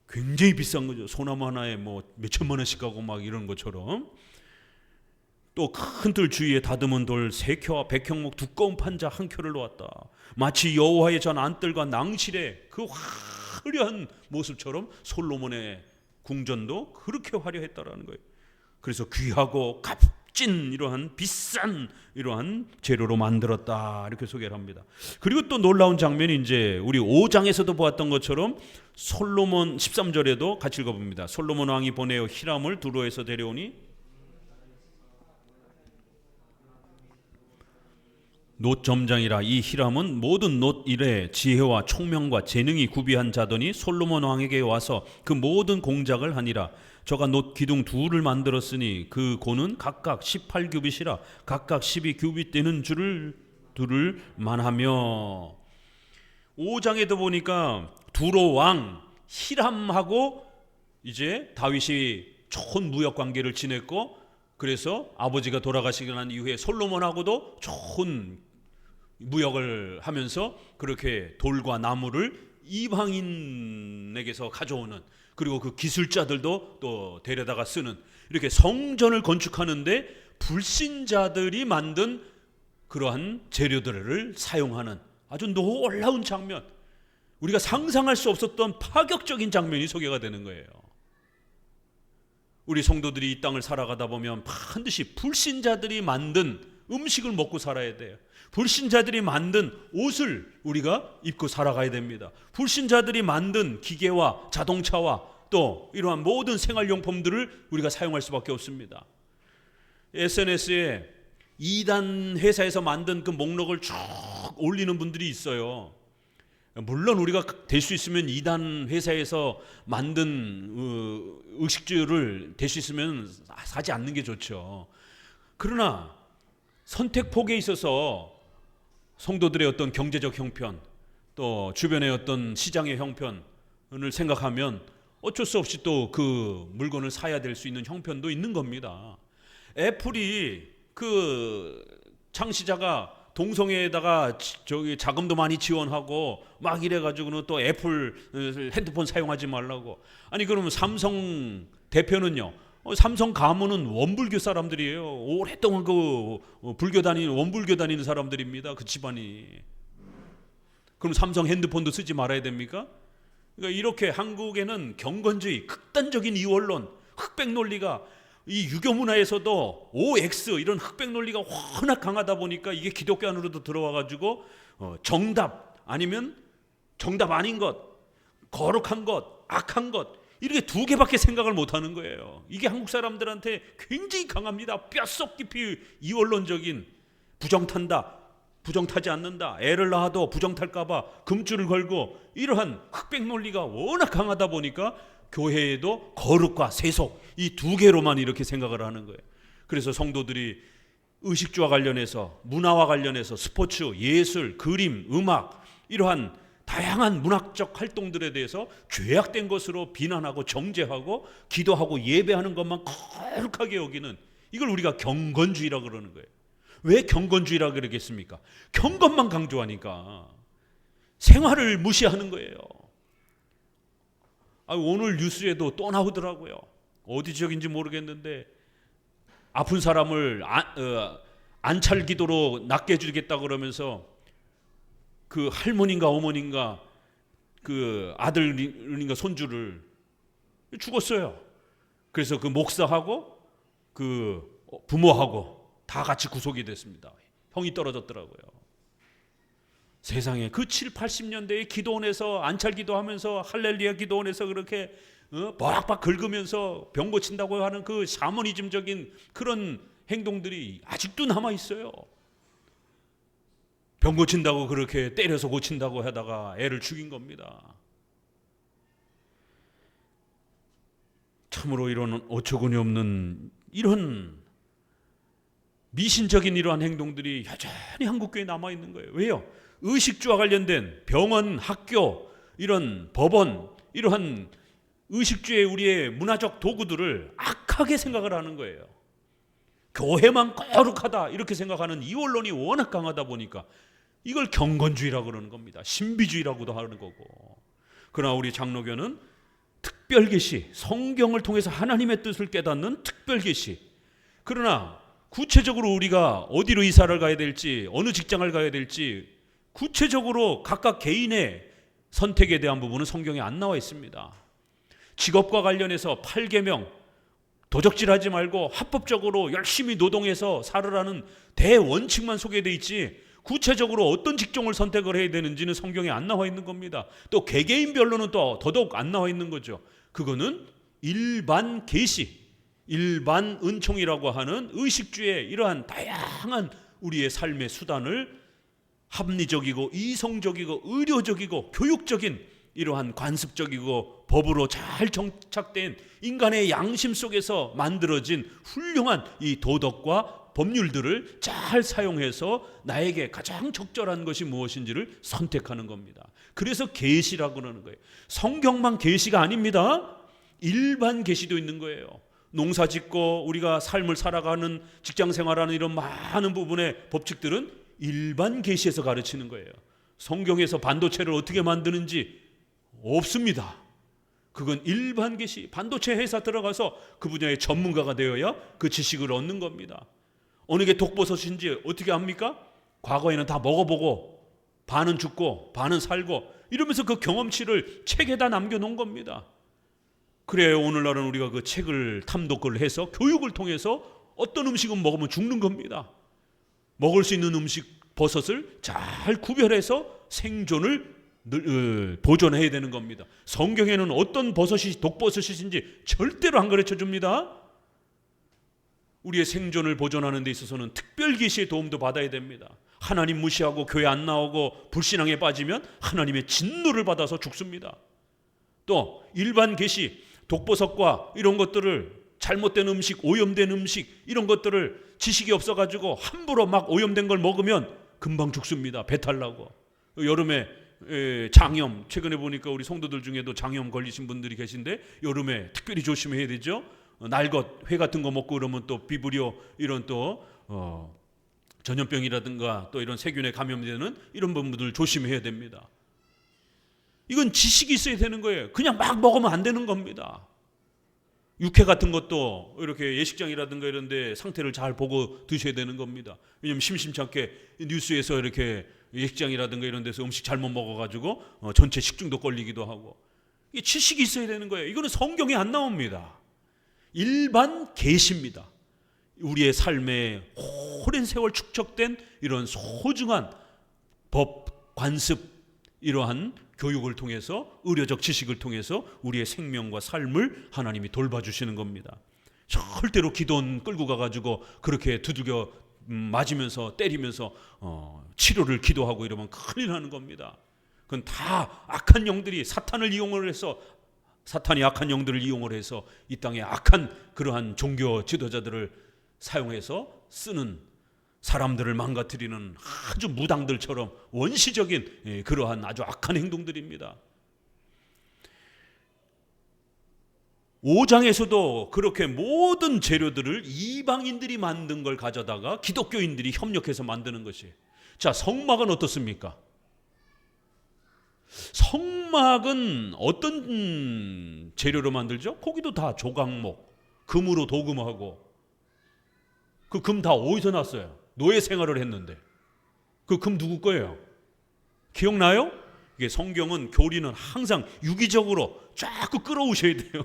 굉장히 비싼 거죠. 소나무 하나에 뭐 몇천만 원씩 가고 막 이런 것처럼. 또 큰 뜰 주위에 다듬은 돌 3켜와 백향목 두꺼운 판자 1켜를 놓았다. 마치 여호와의 전 안뜰과 낭실의 그 화려한 모습처럼 솔로몬의 궁전도 그렇게 화려했다라는 거예요. 그래서 귀하고 값진 이러한 비싼 이러한 재료로 만들었다, 이렇게 소개를 합니다. 그리고 또 놀라운 장면이 이제 우리 5장에서도 보았던 것처럼 솔로몬 13절에도 같이 읽어봅니다. 솔로몬 왕이 보내어 히람을 두로에서 데려오니 놋 점장이라. 이 히람은 모든 놋 일에 지혜와 총명과 재능이 구비한 자더니 솔로몬 왕에게 와서 그 모든 공작을 하니라. 저가 놋 기둥 둘을 만들었으니 그 고는 각각 18규빗이라 각각 12규빗 되는 줄을 두를 만하며. 5장에도 보니까 두로 왕 히람하고 이제 다윗이 좋은 무역 관계를 지냈고, 그래서 아버지가 돌아가시고 난 이후에 솔로몬하고도 좋은 무역을 하면서 그렇게 돌과 나무를 이방인에게서 가져오는, 그리고 그 기술자들도 또 데려다가 쓰는, 이렇게 성전을 건축하는데 불신자들이 만든 그러한 재료들을 사용하는 아주 놀라운 장면, 우리가 상상할 수 없었던 파격적인 장면이 소개가 되는 거예요. 우리 성도들이 이 땅을 살아가다 보면 반드시 불신자들이 만든 음식을 먹고 살아야 돼요. 불신자들이 만든 옷을 우리가 입고 살아가야 됩니다. 불신자들이 만든 기계와 자동차와 또 이러한 모든 생활용품들을 우리가 사용할 수밖에 없습니다. SNS에 이단 회사에서 만든 그 목록을 쭉 올리는 분들이 있어요. 물론 우리가 될 수 있으면 이단 회사에서 만든 의식주를 될 수 있으면 사지 않는 게 좋죠. 그러나 선택폭에 있어서 성도들의 어떤 경제적 형편, 또 주변의 어떤 시장의 형편을 생각하면 어쩔 수 없이 또 그 물건을 사야 될 수 있는 형편도 있는 겁니다. 애플이 그 창시자가 동성애에다가 저기 자금도 많이 지원하고 막 이래가지고는 또 애플 핸드폰 사용하지 말라고. 아니 그러면 삼성 대표는요, 삼성 가문은 원불교 사람들이에요. 오랫동안 그 불교 다니는 원불교 다니는 사람들입니다. 그 집안이. 그럼 삼성 핸드폰도 쓰지 말아야 됩니까? 그러니까 이렇게 한국에는 경건주의, 극단적인 이원론, 흑백 논리가 이 유교 문화에서도 OX 이런 흑백 논리가 워낙 강하다 보니까 이게 기독교 안으로도 들어와가지고 정답 아니면 정답 아닌 것, 거룩한 것, 악한 것 이렇게 두 개밖에 생각을 못하는 거예요. 이게 한국 사람들한테 굉장히 강합니다. 뼛속 깊이 이원론적인 부정탄다, 부정타지 않는다, 애를 낳아도 부정탈까봐 금줄을 걸고 이러한 흑백 논리가 워낙 강하다 보니까 교회에도 거룩과 세속 이 두 개로만 이렇게 생각을 하는 거예요. 그래서 성도들이 의식주와 관련해서 문화와 관련해서 스포츠, 예술, 그림, 음악 이러한 다양한 문학적 활동들에 대해서 죄악된 것으로 비난하고 정죄하고 기도하고 예배하는 것만 거룩하게 여기는 이걸 우리가 경건주의라고 그러는 거예요. 왜 경건주의라고 그러겠습니까? 경건만 강조하니까 생활을 무시하는 거예요. 오늘 뉴스에도 또 나오더라고요. 어디 지역인지 모르겠는데 아픈 사람을 안찰 기도로 낫게 해주겠다 그러면서 그 할머니인가 어머니인가 그 아들인가 손주를 죽었어요. 그래서 그 목사하고 그 부모하고 다 같이 구속이 됐습니다. 형이 떨어졌더라고요. 세상에 그 7, 80년대에 기도원에서 안찰 기도하면서 할렐루야 기도원에서 그렇게 빡빡 긁으면서 병 고친다고 하는 그 샤머니즘적인 그런 행동들이 아직도 남아 있어요. 병 고친다고 그렇게 때려서 고친다고 하다가 애를 죽인 겁니다. 참으로 이런 어처구니 없는 이런 미신적인 이러한 행동들이 여전히 한국교회에 남아 있는 거예요. 왜요? 의식주와 관련된 병원, 학교, 이런 법원, 이러한 의식주의 우리의 문화적 도구들을 악하게 생각을 하는 거예요. 교회만 거룩하다 이렇게 생각하는 이원론이 워낙 강하다 보니까 이걸 경건주의라고 그러는 겁니다. 신비주의라고도 하는 거고. 그러나 우리 장로교는 특별계시, 성경을 통해서 하나님의 뜻을 깨닫는 특별계시. 그러나 구체적으로 우리가 어디로 이사를 가야 될지, 어느 직장을 가야 될지 구체적으로 각각 개인의 선택에 대한 부분은 성경에 안 나와 있습니다. 직업과 관련해서 8계명 도적질하지 말고 합법적으로 열심히 노동해서 살으라는 대원칙만 소개되어 있지 구체적으로 어떤 직종을 선택을 해야 되는지는 성경에 안 나와 있는 겁니다. 또 개개인별로는 또 더더욱 안 나와 있는 거죠. 그거는 일반 계시, 일반 은총이라고 하는 의식주의 이러한 다양한 우리의 삶의 수단을 합리적이고 이성적이고 의료적이고 교육적인 이러한 관습적이고 법으로 잘 정착된 인간의 양심 속에서 만들어진 훌륭한 이 도덕과 법률들을 잘 사용해서 나에게 가장 적절한 것이 무엇인지를 선택하는 겁니다. 그래서 계시라고 그러는 거예요. 성경만 계시가 아닙니다. 일반 계시도 있는 거예요. 농사 짓고 우리가 삶을 살아가는 직장 생활하는 이런 많은 부분의 법칙들은 일반 계시에서 가르치는 거예요. 성경에서 반도체를 어떻게 만드는지 없습니다. 그건 일반 계시, 반도체 회사 들어가서 그 분야의 전문가가 되어야 그 지식을 얻는 겁니다. 어느 게 독버섯인지 어떻게 합니까? 과거에는 다 먹어보고 반은 죽고 반은 살고 이러면서 그 경험치를 책에다 남겨놓은 겁니다. 그래야 오늘날은 우리가 그 책을 탐독을 해서 교육을 통해서 어떤 음식은 먹으면 죽는 겁니다. 먹을 수 있는 음식 버섯을 잘 구별해서 생존을 보존해야 되는 겁니다. 성경에는 어떤 버섯이 독버섯이신지 절대로 안 가르쳐 줍니다. 우리의 생존을 보존하는 데 있어서는 특별 계시의 도움도 받아야 됩니다. 하나님 무시하고 교회 안 나오고 불신앙에 빠지면 하나님의 진노를 받아서 죽습니다. 또 일반 계시, 독버섯과 이런 것들을 잘못된 음식, 오염된 음식 이런 것들을 지식이 없어가지고 함부로 막 오염된 걸 먹으면 금방 죽습니다. 배탈 나고. 여름에 장염, 최근에 보니까 우리 성도들 중에도 장염 걸리신 분들이 계신데 여름에 특별히 조심해야 되죠. 날것, 회 같은 거 먹고 그러면 또 비브리오 이런 또 전염병이라든가 또 이런 세균에 감염되는 이런 분들 조심해야 됩니다. 이건 지식이 있어야 되는 거예요. 그냥 막 먹으면 안 되는 겁니다. 육회 같은 것도 이렇게 예식장이라든가 이런 데 상태를 잘 보고 드셔야 되는 겁니다. 왜냐하면 심심치 않게 뉴스에서 이렇게 예식장이라든가 이런 데서 음식 잘못 먹어가지고 전체 식중독 걸리기도 하고. 이게 지식이 있어야 되는 거예요. 이거는 성경에 안 나옵니다. 일반 계시입니다. 우리의 삶에 오랜 세월 축적된 이런 소중한 법, 관습, 이러한 교육을 통해서, 의료적 지식을 통해서 우리의 생명과 삶을 하나님이 돌봐주시는 겁니다. 절대로 기도원 끌고 가가지고 그렇게 두들겨 맞으면서 때리면서 치료를 기도하고 이러면 큰일 나는 겁니다. 그건 다 악한 영들이 사탄을 이용을 해서, 사탄이 악한 영들을 이용을 해서 이 땅에 악한 그러한 종교 지도자들을 사용해서 쓰는, 사람들을 망가뜨리는 아주 무당들처럼 원시적인 그러한 아주 악한 행동들입니다. 5장에서도 그렇게 모든 재료들을 이방인들이 만든 걸 가져다가 기독교인들이 협력해서 만드는 것이. 자, 성막은 어떻습니까? 성막은 어떤 재료로 만들죠? 거기도 다 조각목, 금으로 도금하고. 그 금 다 어디서 났어요? 노예 생활을 했는데. 그 금 누구 거예요? 기억나요? 이게 성경은, 교리는 항상 유기적으로 자꾸 끌어오셔야 돼요.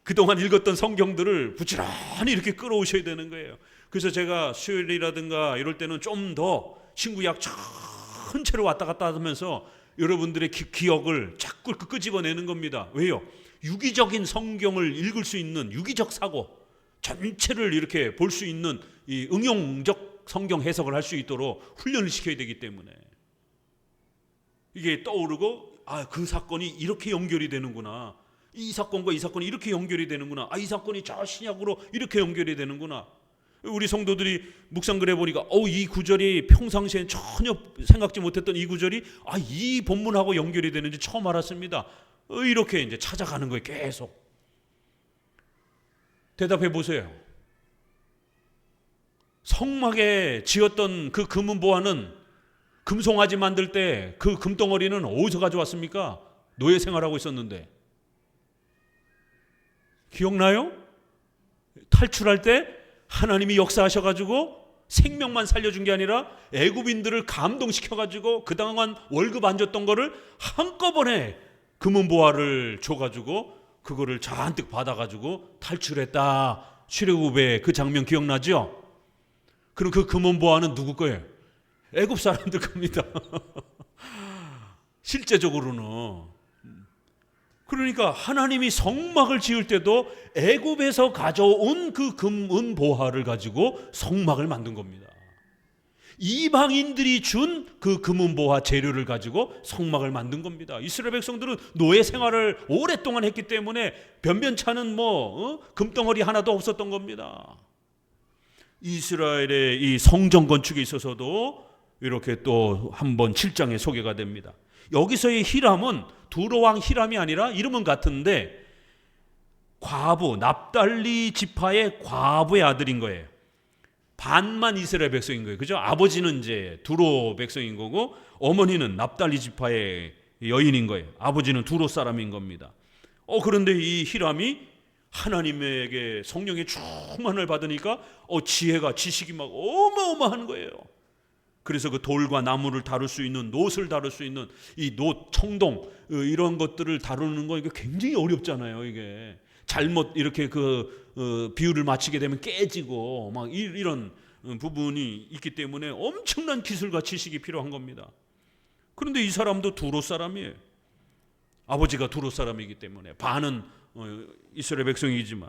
그동안 읽었던 성경들을 부지런히 이렇게 끌어오셔야 되는 거예요. 그래서 제가 수요일이라든가 이럴 때는 좀 더 신구약 전체로 왔다 갔다 하면서 여러분들의 기억을 자꾸 끄집어내는 겁니다. 왜요? 유기적인 성경을 읽을 수 있는 유기적 사고, 전체를 이렇게 볼 수 있는 이 응용적 성경 해석을 할 수 있도록 훈련을 시켜야 되기 때문에 이게 떠오르고, 그 사건이 이렇게 연결이 되는구나, 이 사건과 이 사건이 이렇게 연결이 되는구나, 이 사건이 저 신약으로 이렇게 연결이 되는구나. 우리 성도들이 묵상글 해보니까 이 구절이 평상시에 전혀 생각지 못했던 이 구절이 이 본문하고 연결이 되는지 처음 알았습니다. 이렇게 이제 찾아가는 거예요. 계속 대답해 보세요. 성막에 지었던 그 금은 보화는, 금송아지 만들 때 그 금덩어리는 어디서 가져왔습니까? 노예 생활하고 있었는데. 기억나요? 탈출할 때 하나님이 역사하셔가지고 생명만 살려준 게 아니라 애굽인들을 감동시켜가지고 그동안 월급 안 줬던 거를 한꺼번에 금은 보화를 줘가지고 그거를 잔뜩 받아가지고 탈출했다. 출애굽의 그 장면 기억나죠? 그럼 그 금은 보화는 누구 거예요? 애굽 사람들 겁니다. 실제적으로는. 그러니까 하나님이 성막을 지을 때도 애굽에서 가져온 그 금은 보화를 가지고 성막을 만든 겁니다. 이방인들이 준 그 금은 보화 재료를 가지고 성막을 만든 겁니다. 이스라엘 백성들은 노예 생활을 오랫동안 했기 때문에 변변찮은 금덩어리 하나도 없었던 겁니다. 이스라엘의 이 성전 건축에 있어서도 이렇게 또 한번 7장에 소개가 됩니다. 여기서의 히람은 두로왕 히람이 아니라 이름은 같은데 과부, 납달리 지파의 과부의 아들인 거예요. 반만 이스라엘 백성인 거예요. 그죠? 아버지는 이제 두로 백성인 거고 어머니는 납달리 지파의 여인인 거예요. 아버지는 두로 사람인 겁니다. 그런데 이 히람이 하나님에게 성령의 충만을 받으니까 지혜가, 지식이 막 어마어마한 거예요. 그래서 그 돌과 나무를 다룰 수 있는, 놋을 다룰 수 있는 이 놋, 청동 이런 것들을 다루는 거 이게 굉장히 어렵잖아요. 이게 잘못 이렇게 비율을 맞추게 되면 깨지고 막 이런 부분이 있기 때문에 엄청난 기술과 지식이 필요한 겁니다. 그런데 이 사람도 두로 사람이에요. 아버지가 두로 사람이기 때문에 반은 이스라엘 백성이지만,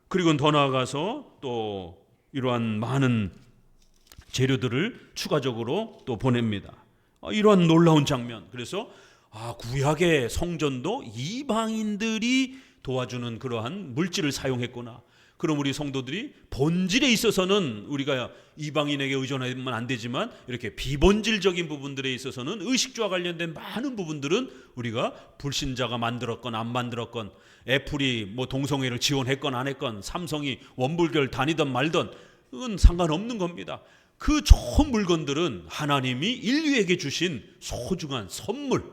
그리고 더 나아가서 또 이러한 많은 재료들을 추가적으로 또 보냅니다. 이러한 놀라운 장면. 그래서 구약의 성전도 이방인들이 도와주는 그러한 물질을 사용했구나. 그럼 우리 성도들이 본질에 있어서는 우리가 이방인에게 의존하면 안 되지만 이렇게 비본질적인 부분들에 있어서는 의식주와 관련된 많은 부분들은 우리가 불신자가 만들었건 안 만들었건, 애플이 뭐 동성애를 지원했건 안 했건, 삼성이 원불교를 다니던 말던 그건 상관없는 겁니다. 그 좋은 물건들은 하나님이 인류에게 주신 소중한 선물,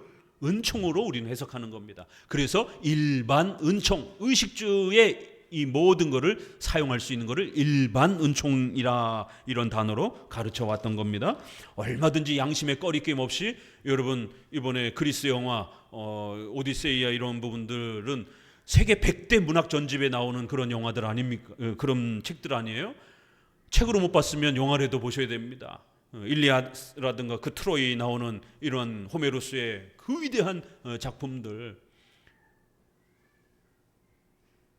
은총으로 우리는 해석하는 겁니다. 그래서 일반 은총, 의식주의 이 모든 것을 사용할 수 있는 것을 일반 은총이라 이런 단어로 가르쳐 왔던 겁니다. 얼마든지 양심의 꺼리낌 없이, 여러분 이번에 그리스 영화 오디세이아 이런 부분들은 세계 100대 문학 전집에 나오는 그런 영화들 아닙니까? 그런 책들 아니에요? 책으로 못 봤으면 영화라도 보셔야 됩니다. 일리아드라든가 그 트로이 나오는 이런 호메로스의 그 위대한 작품들,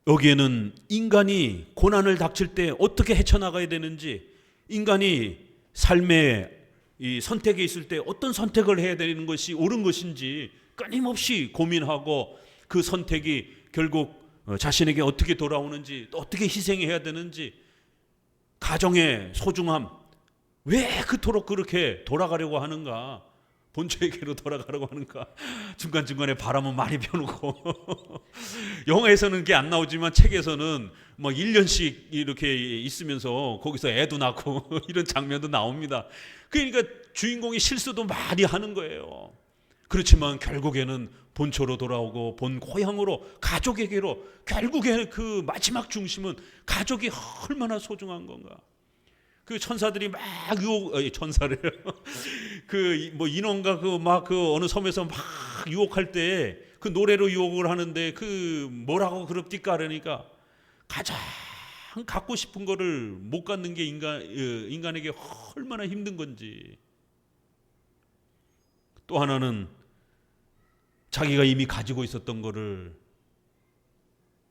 여기에는 인간이 고난을 닥칠 때 어떻게 헤쳐나가야 되는지, 인간이 삶의 이 선택에 있을 때 어떤 선택을 해야 되는 것이 옳은 것인지 끊임없이 고민하고, 그 선택이 결국 자신에게 어떻게 돌아오는지, 또 어떻게 희생해야 되는지, 가정의 소중함, 왜 그토록 그렇게 돌아가려고 하는가, 본초에게로 돌아가려고 하는가. 중간중간에 바람은 많이 펴놓고 영화에서는 그게 안 나오지만 책에서는 막 1년씩 이렇게 있으면서 거기서 애도 낳고 이런 장면도 나옵니다. 그러니까 주인공이 실수도 많이 하는 거예요. 그렇지만 결국에는 본초로 돌아오고 본 고향으로, 가족에게로, 결국에는 그 마지막 중심은 가족이 얼마나 소중한 건가. 그 천사들이 막 천사래요. 그 뭐 인원가 그 어느 섬에서 막 유혹할 때 그 노래로 유혹을 하는데 그 뭐라고 그럽디까 그러니까 가장 갖고 싶은 거를 못 갖는 게 인간에게 얼마나 힘든 건지. 또 하나는 자기가 이미 가지고 있었던 거를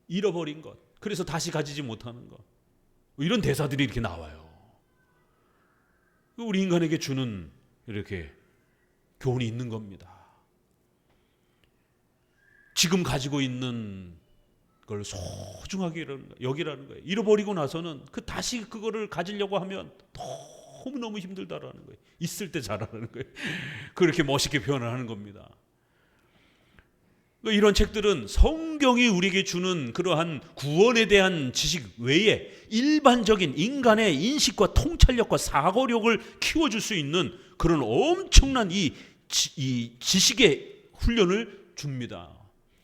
잃어버린 것, 그래서 다시 가지지 못하는 것. 이런 대사들이 이렇게 나와요. 우리 인간에게 주는 이렇게 교훈이 있는 겁니다. 지금 가지고 있는 걸 소중하게 여기라는 거예요. 잃어버리고 나서는 다시 그거를 가지려고 하면 너무너무 힘들다라는 거예요. 있을 때 잘하는 거예요. 그렇게 멋있게 표현을 하는 겁니다. 이런 책들은 성경이 우리에게 주는 그러한 구원에 대한 지식 외에 일반적인 인간의 인식과 통찰력과 사고력을 키워줄 수 있는 그런 엄청난 이 지식의 훈련을 줍니다.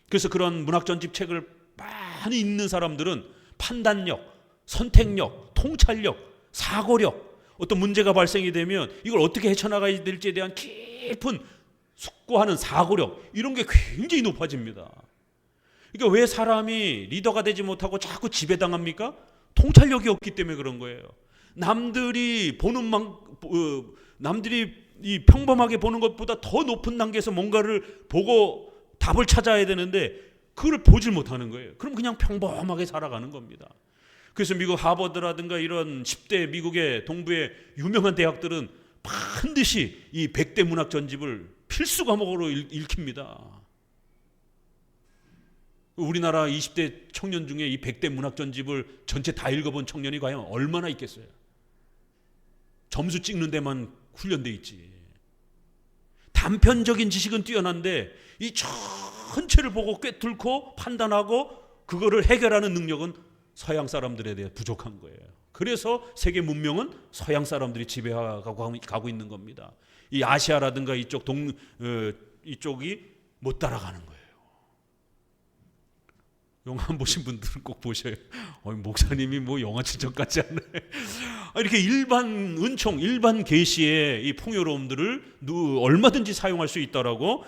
그래서 그런 문학전집 책을 많이 읽는 사람들은 판단력, 선택력, 통찰력, 사고력, 어떤 문제가 발생이 되면 이걸 어떻게 헤쳐나가야 될지에 대한 깊은 숙고하는 사고력, 이런 게 굉장히 높아집니다. 그러니까 왜 사람이 리더가 되지 못하고 자꾸 지배당합니까? 통찰력이 없기 때문에 그런 거예요. 남들이 이 평범하게 보는 것보다 더 높은 단계에서 뭔가를 보고 답을 찾아야 되는데 그걸 보질 못하는 거예요. 그럼 그냥 평범하게 살아가는 겁니다. 그래서 미국 하버드라든가 이런 10대 미국의 동부의 유명한 대학들은 반드시 이 100대 문학 전집을 필수 과목으로 읽힙니다. 우리나라 20대 청년 중에 이 100대 문학 전집을 전체 다 읽어본 청년이 과연 얼마나 있겠어요? 점수 찍는 데만 훈련돼 있지. 단편적인 지식은 뛰어난데 이 전체를 보고 꿰뚫고 판단하고 그거를 해결하는 능력은 서양 사람들에 대해 부족한 거예요. 그래서 세계 문명은 서양 사람들이 지배하고 있는 겁니다. 이 아시아라든가 이쪽이 못 따라가는 거예요. 영화 안 보신 분들은 꼭 보셔요. 목사님이 뭐 영화 추천까지 하네. 이렇게 일반 은총, 일반 계시의 이 풍요로움들을 얼마든지 사용할 수 있다라고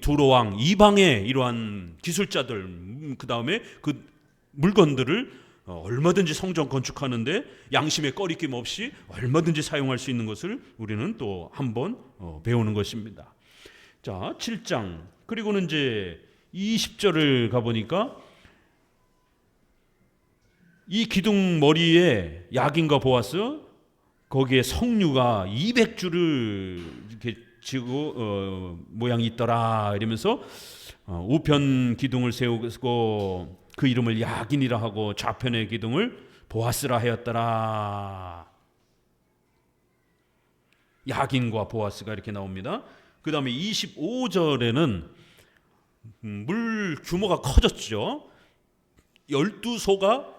두로왕 이방의 이러한 기술자들, 그 다음에 그 물건들을 얼마든지 성전 건축하는데 양심의 꺼리낌 없이 얼마든지 사용할 수 있는 것을 우리는 또 한번 배우는 것입니다. 자, 7장 그리고는 이제 20절을 가보니까 이 기둥 머리에 야긴과 보아스, 거기에 석류가 200줄을 이렇게 지고 모양이 있더라 이러면서 우편 기둥을 세우고 그 이름을 야긴이라 하고 좌편의 기둥을 보아스라 하였더라. 야긴과 보아스가 이렇게 나옵니다. 그 다음에 25절에는 물 규모가 커졌죠. 12소가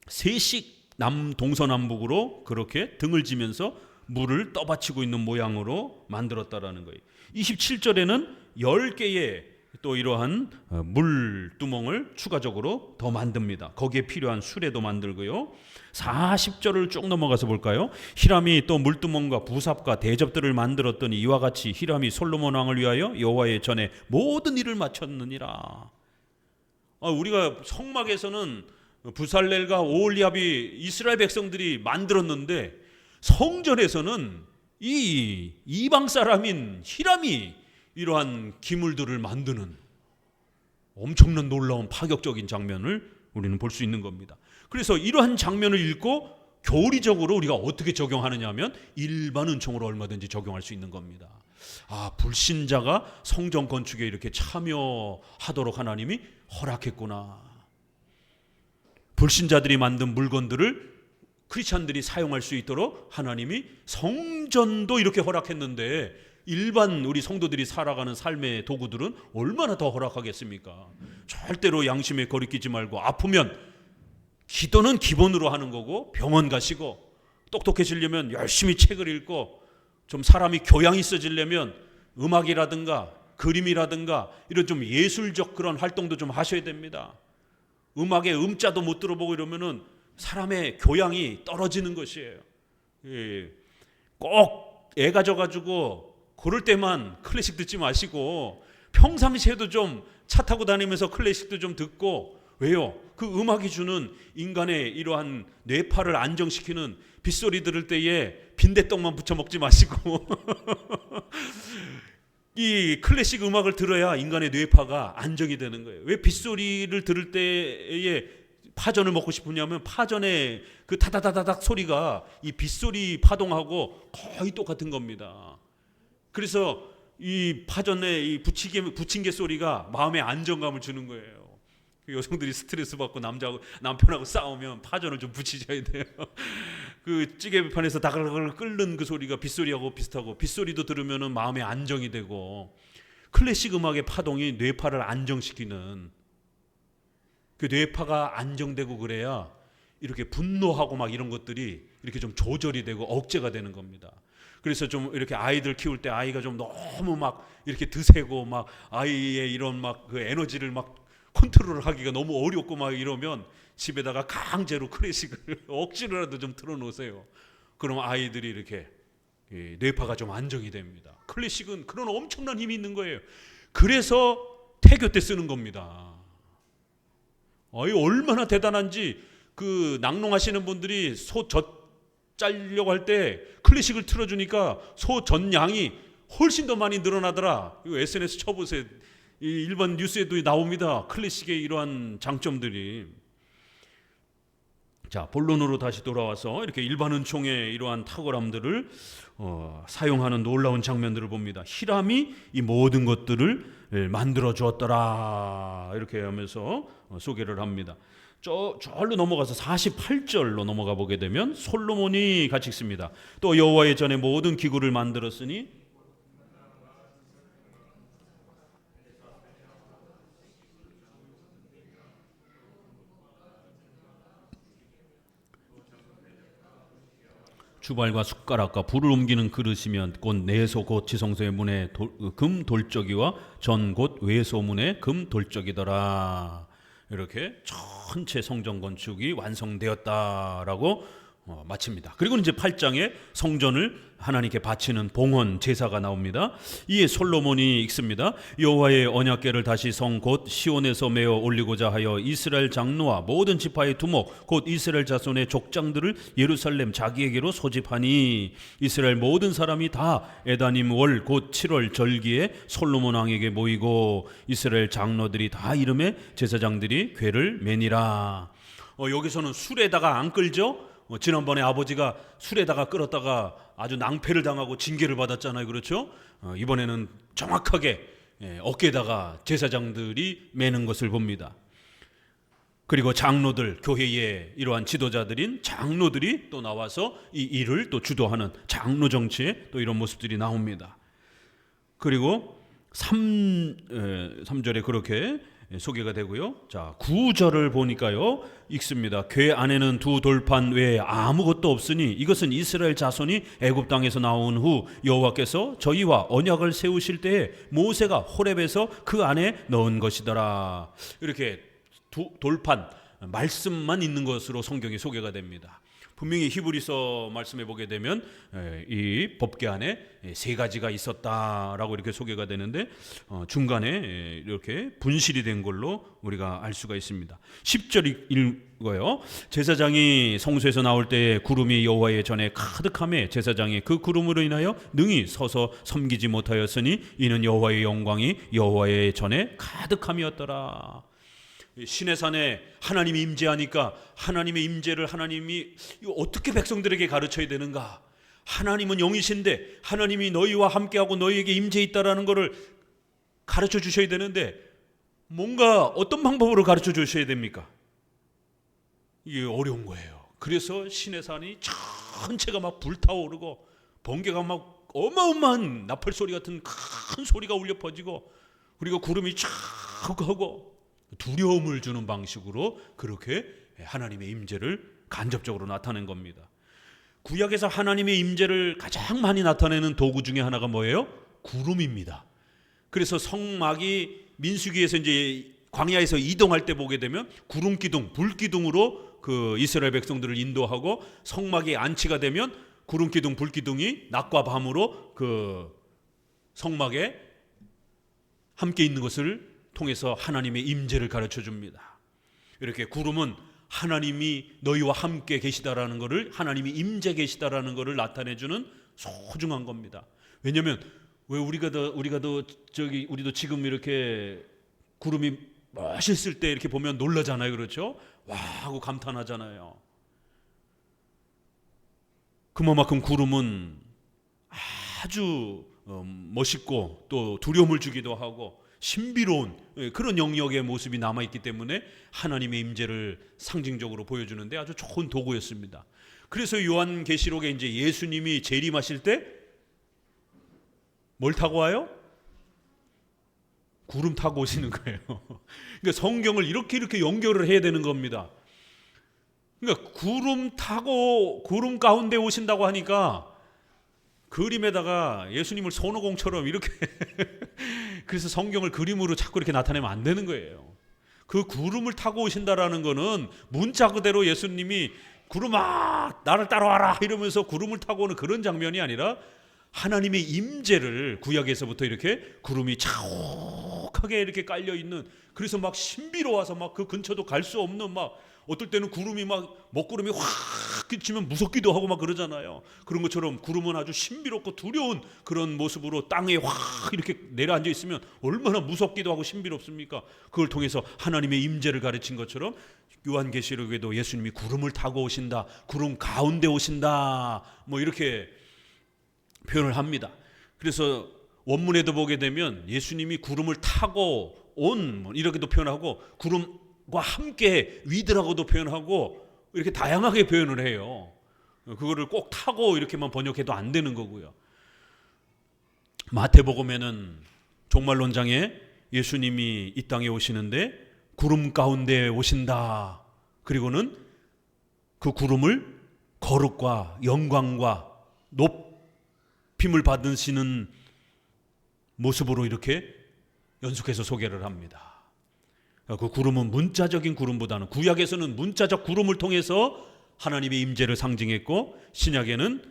셋씩 동서남북으로 그렇게 등을 지면서 물을 떠받치고 있는 모양으로 만들었다라는 거예요. 27절에는 10개의 또 이러한 물두멍을 추가적으로 더 만듭니다. 거기에 필요한 수레도 만들고요. 40절을 쭉 넘어가서 볼까요? 히람이 또 물두멍과 부삽과 대접들을 만들었더니 이와 같이 히람이 솔로몬 왕을 위하여 여호와의 전에 모든 일을 마쳤느니라. 우리가 성막에서는 부살렐과 오홀리압이 이스라엘 백성들이 만들었는데 성전에서는 이 이방 사람인 히람이 이러한 기물들을 만드는 엄청난 놀라운 파격적인 장면을 우리는 볼 수 있는 겁니다. 그래서 이러한 장면을 읽고 교리적으로 우리가 어떻게 적용하느냐 하면 일반 은총으로 얼마든지 적용할 수 있는 겁니다. 불신자가 성전 건축에 이렇게 참여하도록 하나님이 허락했구나. 불신자들이 만든 물건들을 크리스찬들이 사용할 수 있도록 하나님이 성전도 이렇게 허락했는데 일반 우리 성도들이 살아가는 삶의 도구들은 얼마나 더 허락하겠습니까? 절대로 양심에 거리끼지 말고 아프면 기도는 기본으로 하는 거고 병원 가시고 똑똑해지려면 열심히 책을 읽고 좀 사람이 교양이 있어지려면 음악이라든가 그림이라든가 이런 좀 예술적 그런 활동도 좀 하셔야 됩니다. 음악의 음자도 못 들어보고 이러면은 사람의 교양이 떨어지는 것이에요. 꼭 애가 져가지고 그럴 때만 클래식 듣지 마시고 평상시에도 좀 차 타고 다니면서 클래식도 좀 듣고. 왜요? 그 음악이 주는 인간의 이러한 뇌파를 안정시키는 빗소리 들을 때에 빈대떡만 부쳐 먹지 마시고 이 클래식 음악을 들어야 인간의 뇌파가 안정이 되는 거예요. 왜 빗소리를 들을 때에 파전을 먹고 싶으냐면 파전의 그 타다다다닥 소리가 이 빗소리 파동하고 거의 똑같은 겁니다. 그래서 이 파전의 이 부침개 소리가 마음의 안정감을 주는 거예요. 여성들이 스트레스 받고 남편하고 싸우면 파전을 좀 붙이셔야 돼요. 그 찌개판에서 다글다글 끓는 그 소리가 빗소리하고 비슷하고 빗소리도 들으면 마음의 안정이 되고 클래식 음악의 파동이 뇌파를 안정시키는 그 뇌파가 안정되고 그래야 이렇게 분노하고 막 이런 것들이 이렇게 좀 조절이 되고 억제가 되는 겁니다. 그래서 좀 이렇게 아이들 키울 때 아이가 좀 너무 막 이렇게 드세고 막 아이의 이런 막 그 에너지를 막 컨트롤을 하기가 너무 어렵고 막 이러면 집에다가 강제로 클래식을 억지로라도 좀 틀어놓으세요. 그럼 아이들이 이렇게 뇌파가 좀 안정이 됩니다. 클래식은 그런 엄청난 힘이 있는 거예요. 그래서 태교 때 쓰는 겁니다. 얼마나 대단한지 그 낭농하시는 분들이 소 젖 짜려고 할 때 클래식을 틀어주니까 소 젖양이 훨씬 더 많이 늘어나더라. 이거 SNS 쳐보세요. 일반 뉴스에도 나옵니다. 클래식의 이러한 장점들이. 자, 본론으로 다시 돌아와서 이렇게 일반 은총의 이러한 탁월함들을 사용하는 놀라운 장면들을 봅니다. 히람이 이 모든 것들을 만들어 주었더라 이렇게 하면서 소개를 합니다. 절로 넘어가서 48절로 넘어가 보게 되면 솔로몬이 같이 읽습니다. 또 여호와의 전에 모든 기구를 만들었으니 주발과 숟가락과 불을 옮기는 그릇이면 곧 내소 곧 지성소의 문에 금 돌적이와 전 곧 외소문의 금 돌적이더라. 이렇게 전체 성전 건축이 완성되었다라고 마칩니다. 그리고 이제 8장에 성전을 하나님께 바치는 봉헌 제사가 나옵니다. 이에 솔로몬이 읽습니다. 여호와의 언약궤를 다시 성 곧 시온에서 메어 올리고자 하여 이스라엘 장로와 모든 지파의 두목 곧 이스라엘 자손의 족장들을 예루살렘 자기에게로 소집하니 이스라엘 모든 사람이 다 에다님 월 곧 7월 절기에 솔로몬 왕에게 모이고 이스라엘 장로들이 다 이름에 제사장들이 궤를 매니라. 여기서는 술에다가 안 끌죠? 지난번에 아버지가 술에다가 끓었다가 아주 낭패를 당하고 징계를 받았잖아요. 그렇죠? 이번에는 정확하게 어깨에다가 제사장들이 매는 것을 봅니다. 그리고 장로들, 교회의 이러한 지도자들인 장로들이 또 나와서 이 일을 또 주도하는 장로 정치의 또 이런 모습들이 나옵니다. 그리고 3절에 그렇게 소개가 되고요. 자, 9절을 보니까요, 읽습니다. 궤 안에는 두 돌판 외에 아무것도 없으니 이것은 이스라엘 자손이 애굽 땅에서 나온 후 여호와께서 저희와 언약을 세우실 때에 모세가 호렙에서 그 안에 넣은 것이더라. 이렇게 돌판, 말씀만 있는 것으로 성경이 소개가 됩니다. 분명히 히브리서 말씀해 보게 되면 이 법궤 안에 세 가지가 있었다라고 이렇게 소개가 되는데 중간에 이렇게 분실이 된 걸로 우리가 알 수가 있습니다. 10절 읽어요. 제사장이 성소에서 나올 때 구름이 여호와의 전에 가득하매 제사장이 그 구름으로 인하여 능히 서서 섬기지 못하였으니 이는 여호와의 영광이 여호와의 전에 가득함이었더라. 시내산에 하나님이 임재하니까 하나님의 임재를 하나님이 어떻게 백성들에게 가르쳐야 되는가? 하나님은 영이신데 하나님이 너희와 함께하고 너희에게 임재있다라는 것을 가르쳐 주셔야 되는데 뭔가 어떤 방법으로 가르쳐 주셔야 됩니까? 이게 어려운 거예요. 그래서 시내산이 전체가 막 불타오르고 번개가 막 어마어마한 나팔소리 같은 큰 소리가 울려 퍼지고 그리고 구름이 쫙 하고 두려움을 주는 방식으로 그렇게 하나님의 임재를 간접적으로 나타낸 겁니다. 구약에서 하나님의 임재를 가장 많이 나타내는 도구 중에 하나가 뭐예요? 구름입니다. 그래서 성막이 민수기에서 이제 광야에서 이동할 때 보게 되면 구름 기둥, 불 기둥으로 그 이스라엘 백성들을 인도하고 성막이 안치가 되면 구름 기둥, 불 기둥이 낮과 밤으로 그 성막에 함께 있는 것을 통해서 하나님의 임재를 가르쳐 줍니다. 이렇게 구름은 하나님이 너희와 함께 계시다라는 것을, 하나님이 임재 계시다라는 것을 나타내 주는 소중한 겁니다. 왜냐하면 왜 우리도 지금 이렇게 구름이 멋있을 때 이렇게 보면 놀라잖아요, 그렇죠? 와 하고 감탄하잖아요. 그만큼 구름은 아주 멋있고 또 두려움을 주기도 하고 신비로운 그런 영역의 모습이 남아있기 때문에 하나님의 임재를 상징적으로 보여주는데 아주 좋은 도구였습니다. 그래서 요한계시록에 이제 예수님이 재림하실 때 뭘 타고 와요? 구름 타고 오시는 거예요. 그러니까 성경을 이렇게 연결을 해야 되는 겁니다. 그러니까 구름 타고 구름 가운데 오신다고 하니까 그림에다가 예수님을 손오공처럼 이렇게 그래서 성경을 그림으로 자꾸 이렇게 나타내면 안 되는 거예요. 그 구름을 타고 오신다라는 거는 문자 그대로 예수님이 구름아 나를 따라와라 이러면서 구름을 타고 오는 그런 장면이 아니라 하나님의 임재를 구약에서부터 이렇게 구름이 자욱하게 이렇게 깔려 있는, 그래서 막 신비로워서 막 그 근처도 갈 수 없는, 막 어떨 때는 구름이 막 먹구름이 확 끼치면 무섭기도 하고 막 그러잖아요. 그런 것처럼 구름은 아주 신비롭고 두려운 그런 모습으로 땅에 확 이렇게 내려앉아 있으면 얼마나 무섭기도 하고 신비롭습니까? 그걸 통해서 하나님의 임재를 가르친 것처럼 요한계시록에도 예수님이 구름을 타고 오신다, 구름 가운데 오신다, 뭐 이렇게 표현을 합니다. 그래서 원문에도 보게 되면 예수님이 구름을 타고 온 이렇게도 표현하고 구름과 함께 위드라고도 표현하고 이렇게 다양하게 표현을 해요. 그거를 꼭 타고 이렇게만 번역해도 안 되는 거고요. 마태복음에는 종말론장에 예수님이 이 땅에 오시는데 구름 가운데 오신다. 그리고는 그 구름을 거룩과 영광과 높임을 받으시는 모습으로 이렇게 연속해서 소개를 합니다. 그 구름은 문자적인 구름보다는, 구약에서는 문자적 구름을 통해서 하나님의 임재를 상징했고 신약에는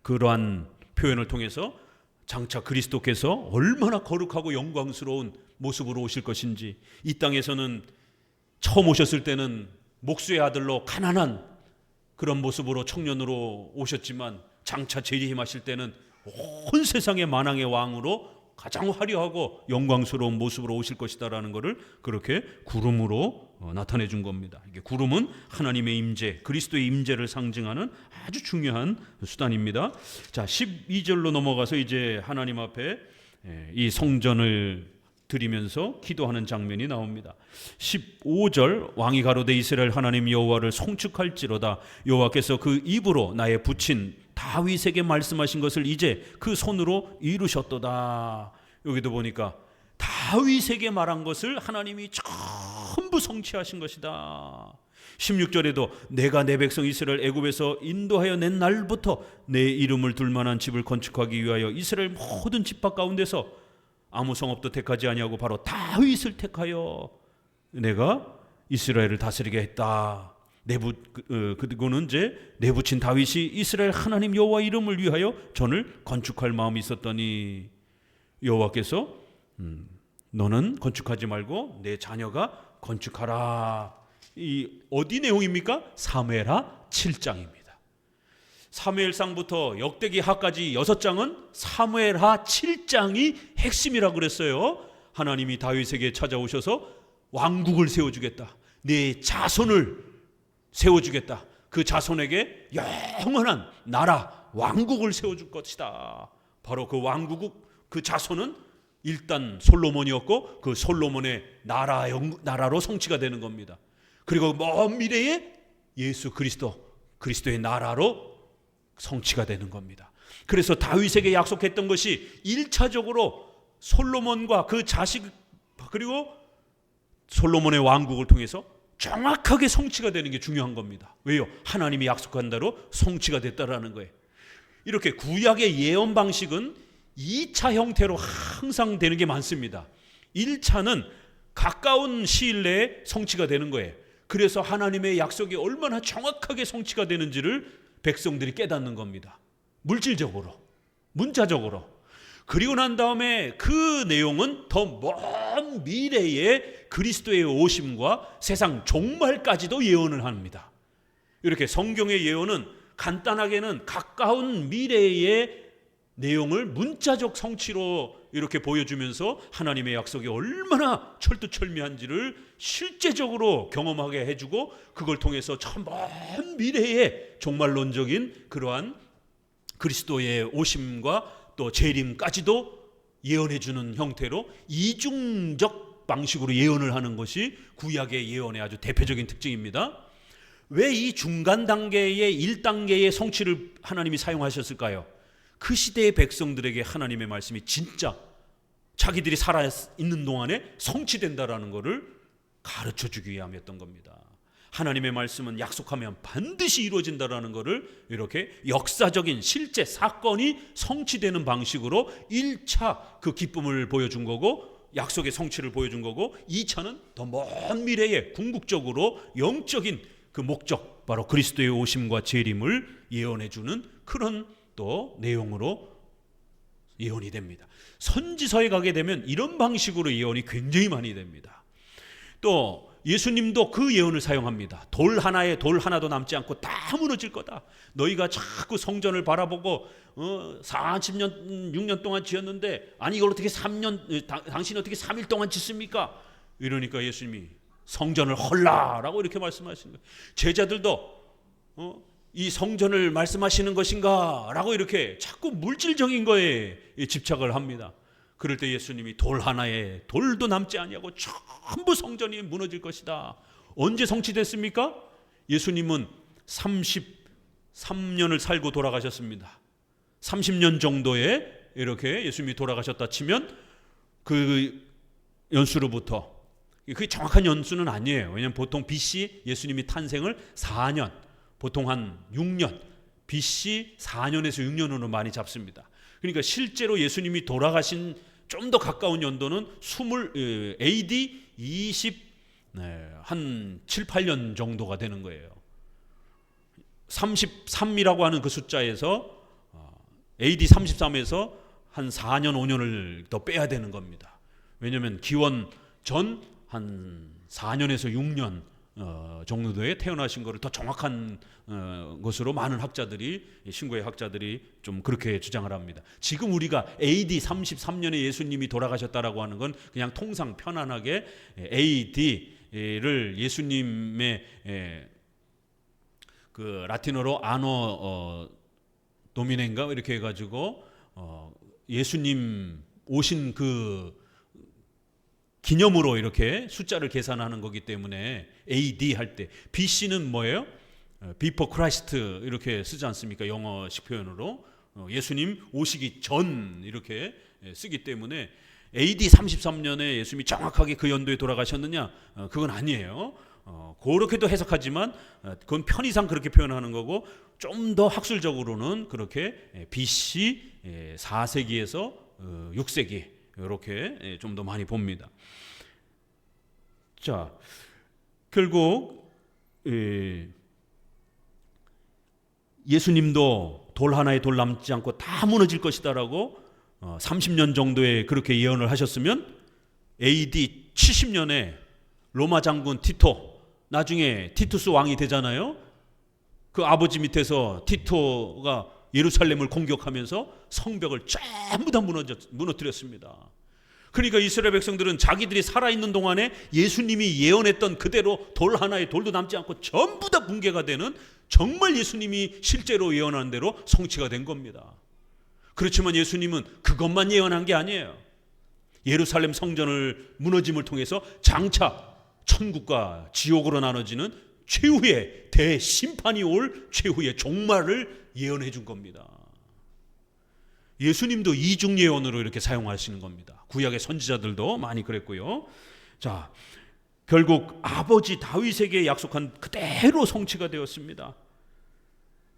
그러한 표현을 통해서 장차 그리스도께서 얼마나 거룩하고 영광스러운 모습으로 오실 것인지, 이 땅에서는 처음 오셨을 때는 목수의 아들로 가난한 그런 모습으로 청년으로 오셨지만 장차 재림하실 때는 온 세상의 만왕의 왕으로 가장 화려하고 영광스러운 모습으로 오실 것이다라는 것을 그렇게 구름으로 나타내 준 겁니다. 이게 구름은 하나님의 임재, 그리스도의 임재를 상징하는 아주 중요한 수단입니다. 자, 12절로 넘어가서 이제 하나님 앞에 이 성전을 드리면서 기도하는 장면이 나옵니다. 15절 왕이 가로되 이스라엘 하나님 여호와를 송축할지로다 여호와께서 그 입으로 나의 부친 다윗에게 말씀하신 것을 이제 그 손으로 이루셨도다. 여기도 보니까 다윗에게 말한 것을 하나님이 전부 성취하신 것이다. 16절에도 내가 내 백성 이스라엘 애굽에서 인도하여 낸 날부터 내 이름을 둘 만한 집을 건축하기 위하여 이스라엘 모든 집합 가운데서 아무 성읍도 택하지 아니하고 바로 다윗을 택하여 내가 이스라엘을 다스리게 했다. 그리고는 이제 내 부친 다윗이 이스라엘 하나님 여호와 이름을 위하여 전을 건축할 마음이 있었더니 여호와께서 너는 건축하지 말고 내 자녀가 건축하라. 이 어디 내용입니까? 사무엘하 7장입니다. 사무엘상부터 역대기하까지 6장은 사무엘하 7장이 핵심이라고 그랬어요. 하나님이 다윗에게 찾아오셔서 왕국을 세워주겠다. 내 자손을 세워주겠다. 그 자손에게 영원한 나라 왕국을 세워줄 것이다. 바로 그 왕국 그 자손은 일단 솔로몬이었고 그 솔로몬의 나라로 성취가 되는 겁니다. 그리고 먼 미래에 예수 그리스도의 나라로 성취가 되는 겁니다. 그래서 다윗에게 약속했던 것이 1차적으로 솔로몬과 그 자식 그리고 솔로몬의 왕국을 통해서 정확하게 성취가 되는 게 중요한 겁니다. 왜요? 하나님이 약속한 대로 성취가 됐다라는 거예요. 이렇게 구약의 예언 방식은 2차 형태로 항상 되는 게 많습니다. 1차는 가까운 시일 내에 성취가 되는 거예요. 그래서 하나님의 약속이 얼마나 정확하게 성취가 되는지를 백성들이 깨닫는 겁니다. 물질적으로, 문자적으로. 그리고 난 다음에 그 내용은 더 먼 미래에 그리스도의 오심과 세상 종말까지도 예언을 합니다. 이렇게 성경의 예언은 간단하게는 가까운 미래의 내용을 문자적 성취로 이렇게 보여주면서 하나님의 약속이 얼마나 철두철미한지를 실제적으로 경험하게 해주고 그걸 통해서 저 먼 미래의 종말론적인 그러한 그리스도의 오심과 또 재림까지도 예언해주는 형태로 이중적 방식으로 예언을 하는 것이 구약의 예언의 아주 대표적인 특징입니다. 왜 이 중간 단계의 1단계의 성취를 하나님이 사용하셨을까요? 그 시대의 백성들에게 하나님의 말씀이 진짜 자기들이 살아있는 동안에 성취된다라는 것을 가르쳐주기 위함이었던 겁니다. 하나님의 말씀은 약속하면 반드시 이루어진다라는 것을 이렇게 역사적인 실제 사건이 성취되는 방식으로 1차 그 기쁨을 보여준 거고 약속의 성취를 보여준 거고 2차는 더 먼 미래에 궁극적으로 영적인 그 목적 바로 그리스도의 오심과 재림을 예언해주는 그런 또 내용으로 예언이 됩니다. 선지서에 가게 되면 이런 방식으로 예언이 굉장히 많이 됩니다. 또 예수님도 그 예언을 사용합니다. 돌 하나도 남지 않고 다 무너질 거다. 너희가 자꾸 성전을 바라보고 40년 6년 동안 지었는데 아니 이걸 어떻게 당신이 어떻게 3일 동안 짓습니까? 이러니까 예수님이 성전을 헐라라고 이렇게 말씀하신 거예요. 제자들도 이 성전을 말씀하시는 것인가 라고 이렇게 자꾸 물질적인 거에 집착을 합니다. 그럴 때 예수님이 돌 하나에 돌도 남지 아니하고 전부 성전이 무너질 것이다. 언제 성취됐습니까? 예수님은 33년을 살고 돌아가셨습니다. 30년 정도에 이렇게 예수님이 돌아가셨다 치면 그 연수로부터 그게 정확한 연수는 아니에요. 왜냐하면 보통 BC 예수님이 탄생을 4년 보통 한 6년 BC 4년에서 6년으로 많이 잡습니다. 그러니까 실제로 예수님이 돌아가신 좀 더 가까운 연도는 AD 한 7, 8년 정도가 되는 거예요. 33이라고 하는 그 숫자에서 AD 33에서 한 4년, 5년을 더 빼야 되는 겁니다. 왜냐하면 기원 전 한 4년에서 6년 정도에 태어나신 것을 더 정확한 것으로 많은 학자들이 신구의 학자들이 좀 그렇게 주장을 합니다. 지금 우리가 AD 33년에 예수님이 돌아가셨다라고 하는 건 그냥 통상 편안하게 AD를 예수님의 그 라틴어로 아노 도미네인가 이렇게 해가지고 예수님 오신 그 기념으로 이렇게 숫자를 계산하는 거기 때문에 AD 할 때 BC는 뭐예요? Before Christ 이렇게 쓰지 않습니까? 영어식 표현으로 예수님 오시기 전 이렇게 쓰기 때문에 AD 33년에 예수님이 정확하게 그 연도에 돌아가셨느냐? 그건 아니에요. 그렇게도 해석하지만 그건 편의상 그렇게 표현하는 거고, 좀 더 학술적으로는 그렇게 BC 4세기에서 6세기 이렇게 좀 더 많이 봅니다. 자, 결국 예수님도 돌 하나에 돌 남지 않고 다 무너질 것이다라고 30년 정도에 그렇게 예언을 하셨으면 AD 70년에 로마 장군 티토, 나중에 티투스 왕이 되잖아요. 그 아버지 밑에서 티토가 예루살렘을 공격하면서 성벽을 전부 다 무너뜨렸습니다. 그러니까 이스라엘 백성들은 자기들이 살아있는 동안에 예수님이 예언했던 그대로 돌 하나에 돌도 남지 않고 전부 다 붕괴가 되는, 정말 예수님이 실제로 예언한 대로 성취가 된 겁니다. 그렇지만 예수님은 그것만 예언한 게 아니에요. 예루살렘 성전을 무너짐을 통해서 장차 천국과 지옥으로 나눠지는 최후의 대심판이 올 최후의 종말을 예언해 준 겁니다. 예수님도 이중 예언으로 이렇게 사용하시는 겁니다. 구약의 선지자들도 많이 그랬고요. 자, 결국 아버지 다윗에게 약속한 그대로 성취가 되었습니다.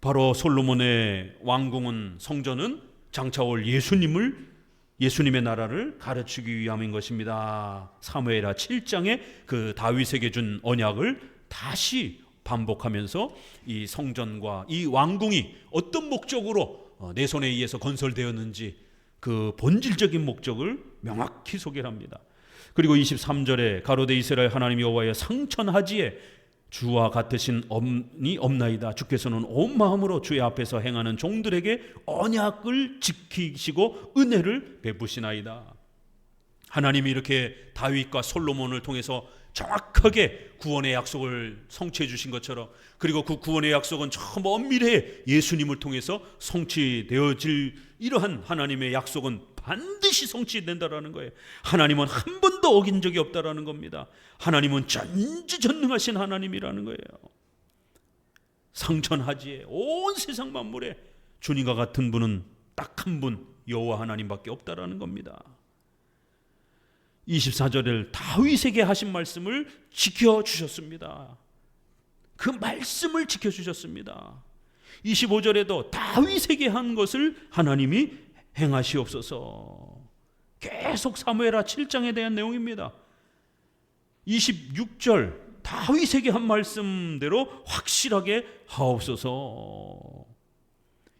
바로 솔로몬의 왕궁은, 성전은 장차 올 예수님의 나라를 가르치기 위함인 것입니다. 사무엘하 7장에 그 다윗에게 준 언약을 다시 반복하면서 이 성전과 이 왕궁이 어떤 목적으로 내 손에 의해서 건설되었는지 그 본질적인 목적을 명확히 소개를 합니다. 그리고 23절에 가로되 이스라엘 하나님 여호와여 상천하지에 주와 같으신 엄이 없나이다. 주께서는 온 마음으로 주의 앞에서 행하는 종들에게 언약을 지키시고 은혜를 베푸시나이다. 하나님이 이렇게 다윗과 솔로몬을 통해서 정확하게 구원의 약속을 성취해 주신 것처럼, 그리고 그 구원의 약속은 저 먼 미래에 예수님을 통해서 성취되어질 이러한 하나님의 약속은 반드시 성취된다라는 거예요. 하나님은 한 번도 어긴 적이 없다라는 겁니다. 하나님은 전지전능하신 하나님이라는 거예요. 상천하지에 온 세상 만물에 주님과 같은 분은 딱 한 분, 여호와 하나님밖에 없다라는 겁니다. 24절을 다윗에게 하신 말씀을 지켜주셨습니다. 그 말씀을 지켜주셨습니다. 25절에도 다윗에게 한 것을 하나님이 행하시옵소서. 계속 사무엘하 7장에 대한 내용입니다. 26절 다윗에게 한 말씀대로 확실하게 하옵소서.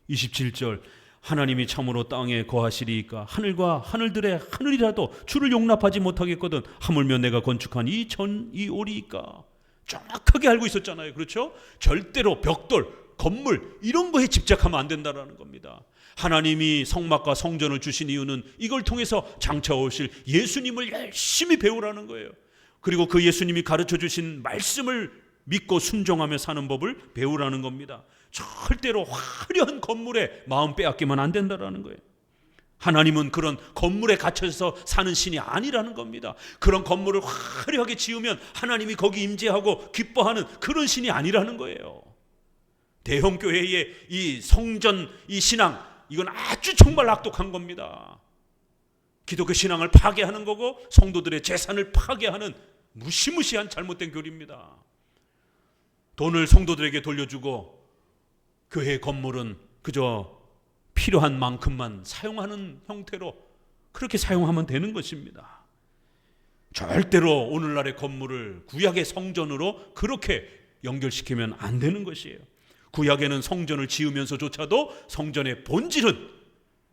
27절 하나님이 참으로 땅에 거하시리이까 하늘과 하늘들의 하늘이라도 주를 용납하지 못하겠거든 하물며 내가 건축한 이 전이 오리이까. 정확하게 알고 있었잖아요. 그렇죠? 절대로 벽돌, 건물 이런 거에 집착하면 안 된다는 겁니다. 하나님이 성막과 성전을 주신 이유는 이걸 통해서 장차 오실 예수님을 열심히 배우라는 거예요. 그리고 그 예수님이 가르쳐 주신 말씀을 믿고 순종하며 사는 법을 배우라는 겁니다. 절대로 화려한 건물에 마음 빼앗기면 안 된다는 거예요. 하나님은 그런 건물에 갇혀서 사는 신이 아니라는 겁니다. 그런 건물을 화려하게 지으면 하나님이 거기 임재하고 기뻐하는 그런 신이 아니라는 거예요. 대형 교회의 이 성전, 이 신앙, 이건 아주 정말 악독한 겁니다. 기독교 신앙을 파괴하는 거고 성도들의 재산을 파괴하는 무시무시한 잘못된 교리입니다. 돈을 성도들에게 돌려주고 교회 건물은 그저 필요한 만큼만 사용하는 형태로 그렇게 사용하면 되는 것입니다. 절대로 오늘날의 건물을 구약의 성전으로 그렇게 연결시키면 안 되는 것이에요. 구약에는 성전을 지으면서조차도 성전의 본질은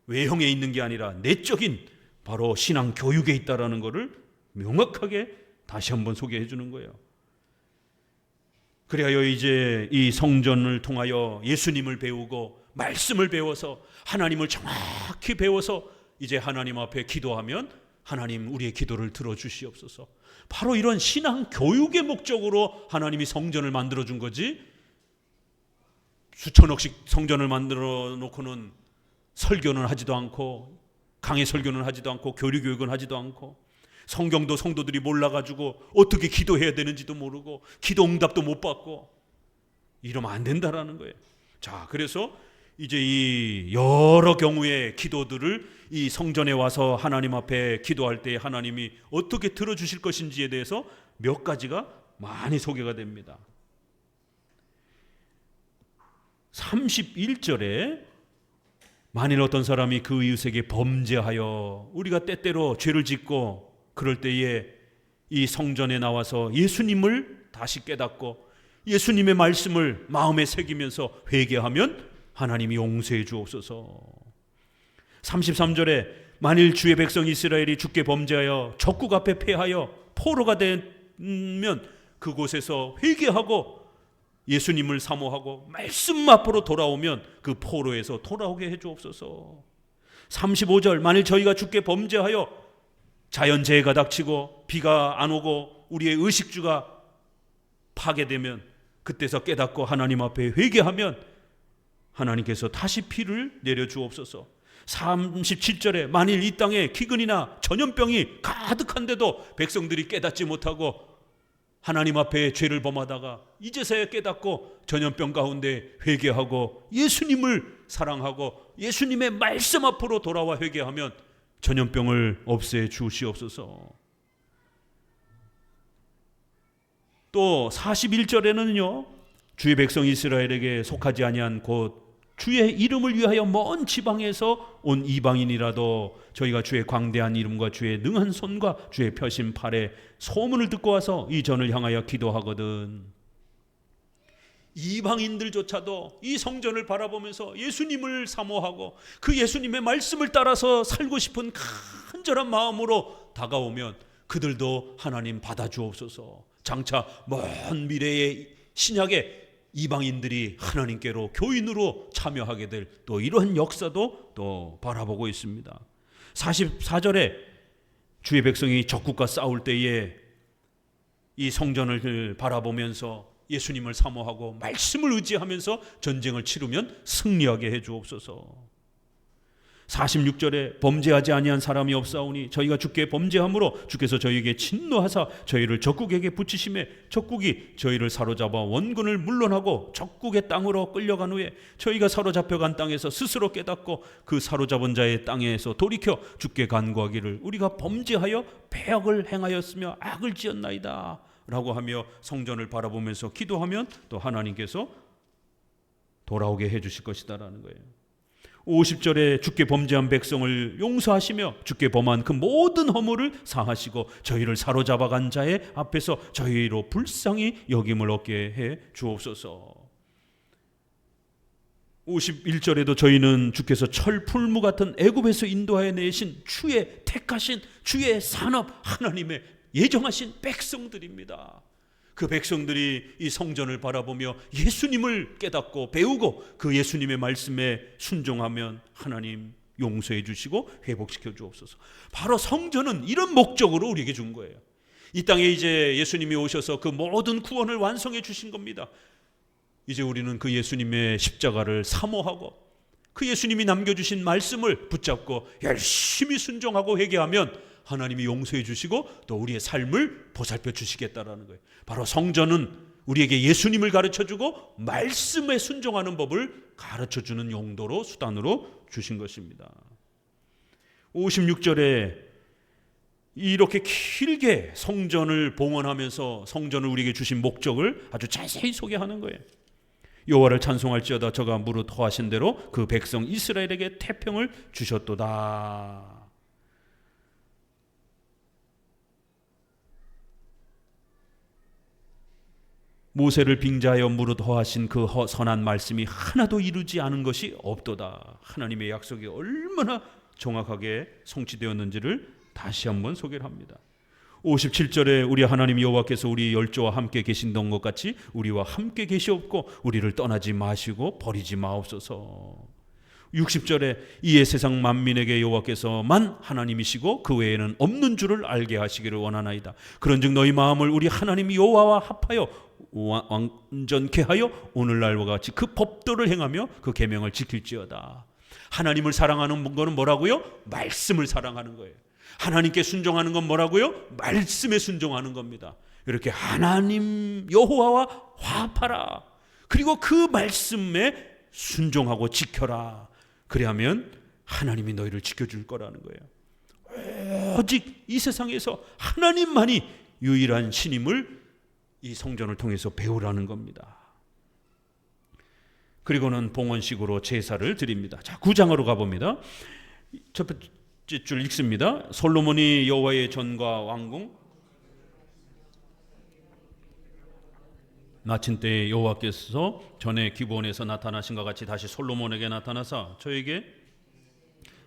외형에 있는 게 아니라 내적인 바로 신앙 교육에 있다라는 것을 명확하게 다시 한번 소개해 주는 거예요. 그래야 이제 이 성전을 통하여 예수님을 배우고 말씀을 배워서 하나님을 정확히 배워서 이제 하나님 앞에 기도하면 하나님 우리의 기도를 들어주시옵소서. 바로 이런 신앙 교육의 목적으로 하나님이 성전을 만들어 준 거지, 수천억씩 성전을 만들어 놓고는 설교는 하지도 않고 강의 설교는 하지도 않고 교리 교육은 하지도 않고 성경도 성도들이 몰라가지고 어떻게 기도해야 되는지도 모르고 기도 응답도 못 받고 이러면 안 된다라는 거예요. 자, 그래서 이제 이 여러 경우의 기도들을 이 성전에 와서 하나님 앞에 기도할 때 하나님이 어떻게 들어주실 것인지에 대해서 몇 가지가 많이 소개가 됩니다. 31절에 만일 어떤 사람이 그 이웃에게 범죄하여, 우리가 때때로 죄를 짓고 그럴 때에 이 성전에 나와서 예수님을 다시 깨닫고 예수님의 말씀을 마음에 새기면서 회개하면 하나님이 용서해 주옵소서. 33절에 만일 주의 백성 이스라엘이 주께 범죄하여 적국 앞에 패하여 포로가 되면 그곳에서 회개하고 예수님을 사모하고 말씀 앞으로 돌아오면 그 포로에서 돌아오게 해 주옵소서. 35절 만일 저희가 주께 범죄하여 자연재해가 닥치고 비가 안 오고 우리의 의식주가 파괴되면 그때서 깨닫고 하나님 앞에 회개하면 하나님께서 다시 피를 내려 주옵소서. 37절에 만일 이 땅에 기근이나 전염병이 가득한데도 백성들이 깨닫지 못하고 하나님 앞에 죄를 범하다가 이제서야 깨닫고 전염병 가운데 회개하고 예수님을 사랑하고 예수님의 말씀 앞으로 돌아와 회개하면 전염병을 없애 주시옵소서. 또 41절에는요 주의 백성 이스라엘에게 속하지 아니한 곧 주의 이름을 위하여 먼 지방에서 온 이방인이라도 저희가 주의 광대한 이름과 주의 능한 손과 주의 펴신 팔에 소문을 듣고 와서 이 전을 향하여 기도하거든. 이방인들조차도 이 성전을 바라보면서 예수님을 사모하고 그 예수님의 말씀을 따라서 살고 싶은 간절한 마음으로 다가오면 그들도 하나님 받아주옵소서. 장차 먼 미래의 신약에 이방인들이 하나님께로 교인으로 참여하게 될 또 이러한 역사도 또 바라보고 있습니다. 44절에 주의 백성이 적국과 싸울 때에 이 성전을 바라보면서 예수님을 사모하고 말씀을 의지하면서 전쟁을 치르면 승리하게 해 주옵소서. 46절에 범죄하지 아니한 사람이 없사오니 저희가 주께 범죄함으로 주께서 저희에게 진노하사 저희를 적국에게 붙이심에 적국이 저희를 사로잡아 원군을 물론하고 적국의 땅으로 끌려간 후에 저희가 사로잡혀간 땅에서 스스로 깨닫고 그 사로잡은 자의 땅에서 돌이켜 주께 간구하기를 우리가 범죄하여 배역을 행하였으며 악을 지었나이다 라고 하며 성전을 바라보면서 기도하면 또 하나님께서 돌아오게 해 주실 것이다라는 거예요. 50절에 주께 범죄한 백성을 용서하시며 주께 범한 그 모든 허물을 사하시고 저희를 사로잡아간 자의 앞에서 저희로 불쌍히 여김을 얻게 해 주옵소서. 51절에도 저희는 주께서 철풀무 같은 애굽에서 인도하여 내신 주의 택하신 주의 산업 하나님의 예정하신 백성들입니다. 그 백성들이 이 성전을 바라보며 예수님을 깨닫고 배우고 그 예수님의 말씀에 순종하면 하나님 용서해 주시고 회복시켜 주옵소서. 바로 성전은 이런 목적으로 우리에게 준 거예요. 이 땅에 이제 예수님이 오셔서 그 모든 구원을 완성해 주신 겁니다. 이제 우리는 그 예수님의 십자가를 사모하고 그 예수님이 남겨주신 말씀을 붙잡고 열심히 순종하고 회개하면 하나님이 용서해 주시고 또 우리의 삶을 보살펴 주시겠다라는 거예요. 바로 성전은 우리에게 예수님을 가르쳐주고 말씀에 순종하는 법을 가르쳐주는 용도로 수단으로 주신 것입니다. 56절에 이렇게 길게 성전을 봉헌하면서 성전을 우리에게 주신 목적을 아주 자세히 소개하는 거예요. 여호와를 찬송할지어다 저가 무릇 허하신 대로 그 백성 이스라엘에게 태평을 주셨도다. 모세를 빙자하여 무릇 허하신 그 선한 말씀이 하나도 이루지 않은 것이 없도다. 하나님의 약속이 얼마나 정확하게 성취되었는지를 다시 한번 소개를 합니다. 57절에 우리 하나님 여호와께서 우리 열조와 함께 계신던 것 같이 우리와 함께 계시옵고 우리를 떠나지 마시고 버리지 마옵소서. 60절에 이에 세상 만민에게 여호와께서만 하나님이시고 그 외에는 없는 줄을 알게 하시기를 원하나이다. 그런즉 너희 마음을 우리 하나님 여호와와 합하여 완전케 하여 오늘날과 같이 그 법도를 행하며 그 계명을 지킬지어다. 하나님을 사랑하는 것은 뭐라고요? 말씀을 사랑하는 거예요. 하나님께 순종하는 건 뭐라고요? 말씀에 순종하는 겁니다. 이렇게 하나님 여호와와 화합하라. 그리고 그 말씀에 순종하고 지켜라. 그리하면 하나님이 너희를 지켜줄 거라는 거예요. 오직 이 세상에서 하나님만이 유일한 신임을 이 성전을 통해서 배우라는 겁니다. 그리고는 봉헌식으로 제사를 드립니다. 자, 9장으로 가봅니다. 첫 번째 줄 읽습니다. 솔로몬이 여호와의 전과 왕궁 마친 때에 여호와께서 전에 기브온에서 나타나신 것 같이 다시 솔로몬에게 나타나사 저에게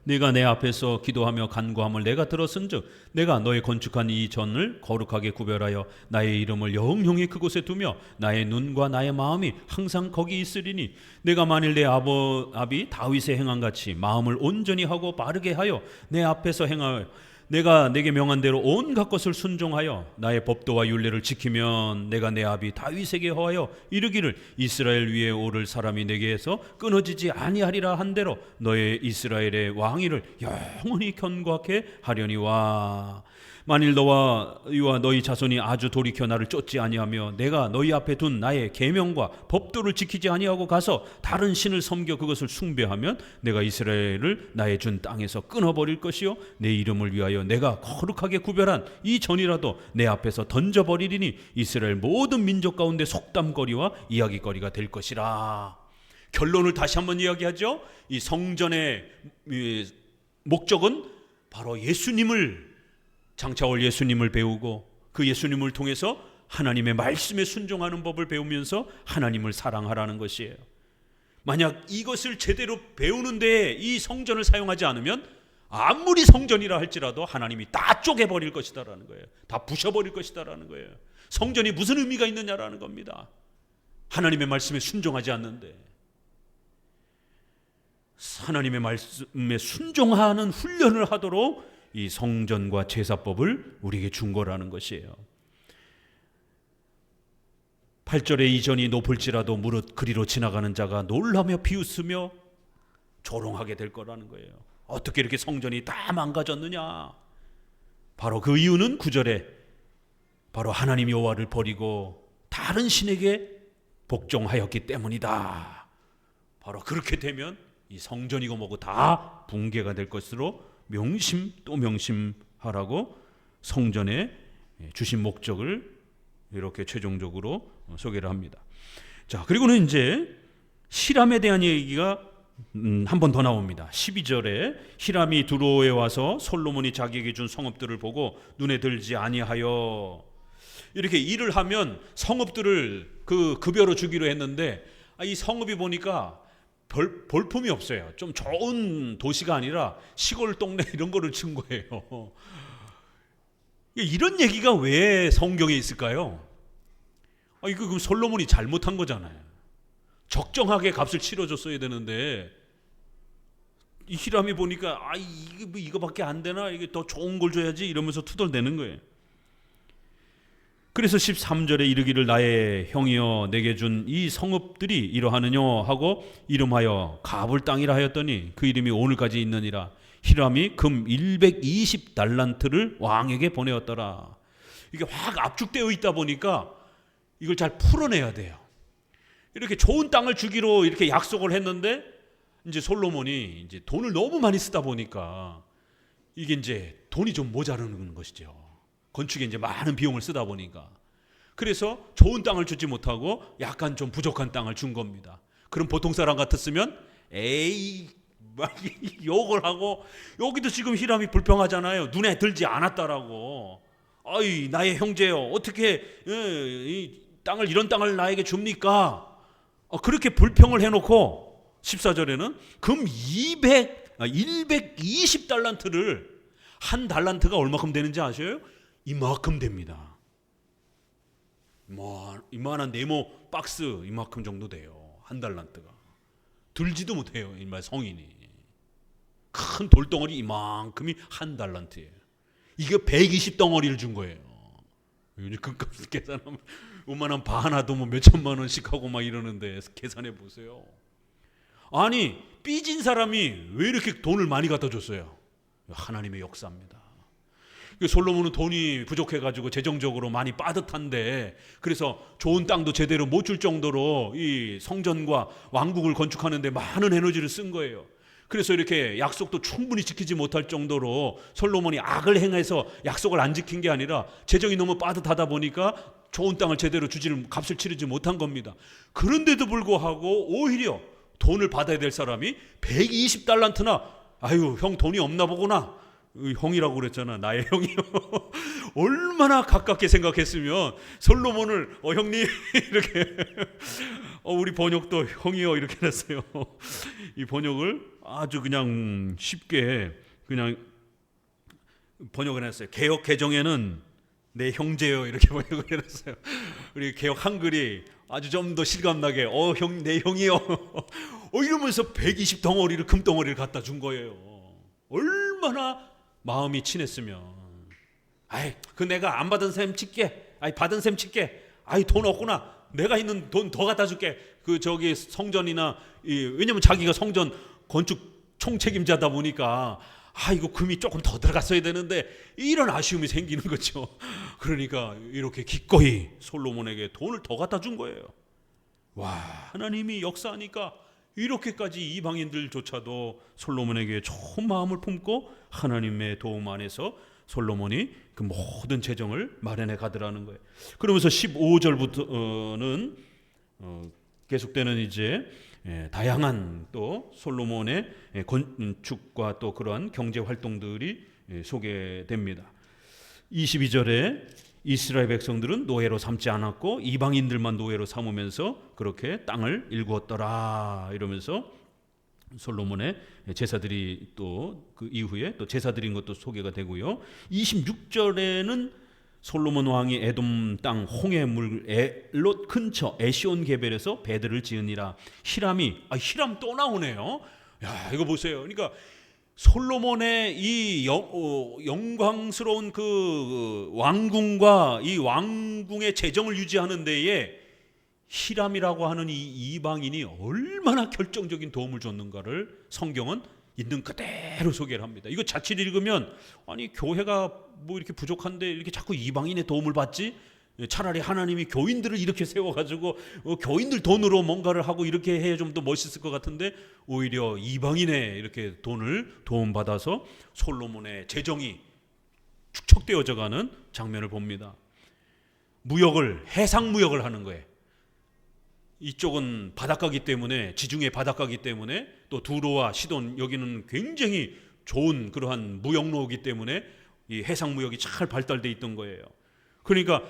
네가 내 앞에서 기도하며 간구함을 내가 들었은즉 내가 너의 건축한 이 전을 거룩하게 구별하여 나의 이름을 영영히 그곳에 두며 나의 눈과 나의 마음이 항상 거기 있으리니 내가 만일 내 아비 다윗의 행한 같이 마음을 온전히 하고 바르게 하여 내 앞에서 행하여 내가 내게 명한 대로 온갖 것을 순종하여 나의 법도와 율례를 지키면 내가 내 아비 다윗에게 허하여 이르기를 이스라엘 위에 오를 사람이 내게에서 끊어지지 아니하리라 한 대로 너의 이스라엘의 왕위를 영원히 견고하게 하려니와 만일 너와 너희 자손이 아주 돌이켜 나를 쫓지 아니하며 내가 너희 앞에 둔 나의 계명과 법도를 지키지 아니하고 가서 다른 신을 섬겨 그것을 숭배하면 내가 이스라엘을 나의 준 땅에서 끊어버릴 것이요 내 이름을 위하여 내가 거룩하게 구별한 이 전이라도 내 앞에서 던져버리리니 이스라엘 모든 민족 가운데 속담거리와 이야기거리가 될 것이라. 결론을 다시 한번 이야기하죠. 이 성전의 목적은 바로 예수님을 장차올 예수님을 배우고 그 예수님을 통해서 하나님의 말씀에 순종하는 법을 배우면서 하나님을 사랑하라는 것이에요. 만약 이것을 제대로 배우는데 이 성전을 사용하지 않으면 아무리 성전이라 할지라도 하나님이 다 쪼개버릴 것이다라는 거예요. 다 부셔버릴 것이다라는 거예요. 성전이 무슨 의미가 있느냐라는 겁니다. 하나님의 말씀에 순종하지 않는데. 하나님의 말씀에 순종하는 훈련을 하도록 이 성전과 제사법을 우리에게 준 거라는 것이에요. 8절에 이 전이 높을지라도 무릇 그리로 지나가는 자가 놀라며 비웃으며 조롱하게 될 거라는 거예요. 어떻게 이렇게 성전이 다 망가졌느냐? 바로 그 이유는 9절에 바로 하나님 여호와를 버리고 다른 신에게 복종하였기 때문이다. 바로 그렇게 되면 이 성전이고 뭐고 다 붕괴가 될 것으로 명심 또 명심하라고 성전에 주신 목적을 이렇게 최종적으로 소개를 합니다. 자, 그리고는 이제 히람에 대한 얘기가 한 번 더 나옵니다. 12절에 히람이 두로에 와서 솔로몬이 자기에게 준 성읍들을 보고 눈에 들지 아니하여 이렇게 일을 하면 성읍들을 그 급여로 주기로 했는데 이 성읍이 보니까 볼품이 없어요. 좀 좋은 도시가 아니라 시골 동네 이런 거를 준 거예요. 이런 얘기가 왜 성경에 있을까요? 이거 그럼 솔로몬이 잘못한 거잖아요. 적정하게 값을 치러줬어야 되는데 이 히람이 보니까 이거밖에 안 되나? 이게 더 좋은 걸 줘야지 이러면서 투덜대는 거예요. 그래서 13절에 이르기를 나의 형이여 내게 준 이 성읍들이 이러하느냐 하고 이름하여 가불 땅이라 하였더니 그 이름이 오늘까지 있느니라. 히람이 금 120달란트를 왕에게 보내었더라. 이게 확 압축되어 있다 보니까 이걸 잘 풀어내야 돼요. 이렇게 좋은 땅을 주기로 이렇게 약속을 했는데 이제 솔로몬이 이제 돈을 너무 많이 쓰다 보니까 이게 이제 돈이 좀 모자르는 것이죠. 건축에 이제 많은 비용을 쓰다 보니까. 그래서 좋은 땅을 주지 못하고 약간 좀 부족한 땅을 준 겁니다. 그럼 보통 사람 같았으면 막 욕을 하고 여기도 지금 히람이 불평하잖아요. 눈에 들지 않았다라고. 나의 형제요. 어떻게 이 땅을 이런 땅을 나에게 줍니까? 그렇게 불평을 해놓고 14절에는 금 120달란트를 한 달란트가 얼마큼 되는지 아셔요? 이만큼 됩니다. 이만한 네모 박스 이만큼 정도 돼요. 한 달란트가. 들지도 못해요. 정말 성인이. 큰 돌덩어리 이만큼이 한 달란트예요. 이게 120덩어리를 준 거예요. 요즘 금값 계산하면 웬만한 바 하나도 뭐 몇천만 원씩 하고 막 이러는데 계산해 보세요. 아니 삐진 사람이 왜 이렇게 돈을 많이 갖다 줬어요? 하나님의 역사입니다. 솔로몬은 돈이 부족해가지고 재정적으로 많이 빠듯한데, 그래서 좋은 땅도 제대로 못 줄 정도로 이 성전과 왕궁을 건축하는데 많은 에너지를 쓴 거예요. 그래서 이렇게 약속도 충분히 지키지 못할 정도로 솔로몬이 악을 행해서 약속을 안 지킨 게 아니라 재정이 너무 빠듯하다 보니까 좋은 땅을 제대로 값을 치르지 못한 겁니다. 그런데도 불구하고 오히려 돈을 받아야 될 사람이 120달란트나, 아유 형 돈이 없나 보구나, 형이라고 그랬잖아, 나의 형이요. 얼마나 가깝게 생각했으면 솔로몬을 형님 이렇게 우리 번역도 형이요 이렇게 했어요. 이 번역을 아주 그냥 쉽게 그냥 번역을 했어요. 개역 개정에는 내 형제요 이렇게 번역을 했어요. 우리 개역 한글이 아주 좀 더 실감나게 형, 내 형이요 이러면서 120 덩어리를, 금덩어리를 갖다 준 거예요. 얼마나 마음이 친했으면, 그 내가 안 받은 셈 칠게, 받은 셈 칠게, 돈 없구나, 내가 있는 돈 더 갖다 줄게. 저기 성전이나 왜냐면 자기가 성전 건축 총책임자다 보니까 이거 금이 조금 더 들어갔어야 되는데, 이런 아쉬움이 생기는 거죠. 그러니까 이렇게 기꺼이 솔로몬에게 돈을 더 갖다 준 거예요. 와, 하나님이 역사하니까 이렇게까지 이방인들조차도 솔로몬에게 좋은 마음을 품고 하나님의 도움 안에서 솔로몬이 그 모든 재정을 마련해 가더라는 거예요. 그러면서 15절부터는 계속되는 이제 다양한 또 솔로몬의 건축과 또 그러한 경제 활동들이 소개됩니다. 22절에 이스라엘 백성들은 노예로 삼지 않았고 이방인들만 노예로 삼으면서 그렇게 땅을 일구었더라 이러면서 솔로몬의 제사들이 또 그 이후에 또 제사 드린 것도 소개가 되고요. 26절에는 솔로몬 왕이 에돔 땅 홍해물 엘롯 근처 에시온 게벨에서 배들을 지으니라. 히람 또 나오네요. 야, 이거 보세요. 그러니까 솔로몬의 이 영광스러운 그 왕궁과 이 왕궁의 재정을 유지하는 데에 히람이라고 하는 이 이방인이 얼마나 결정적인 도움을 줬는가를 성경은 있는 그대로 소개를 합니다. 이거 자칫 읽으면 아니 교회가 뭐 이렇게 부족한데 이렇게 자꾸 이방인의 도움을 받지? 차라리 하나님이 교인들을 이렇게 세워가지고 교인들 돈으로 뭔가를 하고 이렇게 해야 좀 더 멋있을 것 같은데, 오히려 이방인의 이렇게 돈을 도움받아서 솔로몬의 재정이 축적되어져가는 장면을 봅니다. 해상 무역을 하는 거예요. 이쪽은 바닷가기 때문에, 지중해 바닷가기 때문에, 또 두로와 시돈 여기는 굉장히 좋은 그러한 무역로이기 때문에 이 해상 무역이 잘 발달돼 있던 거예요. 그러니까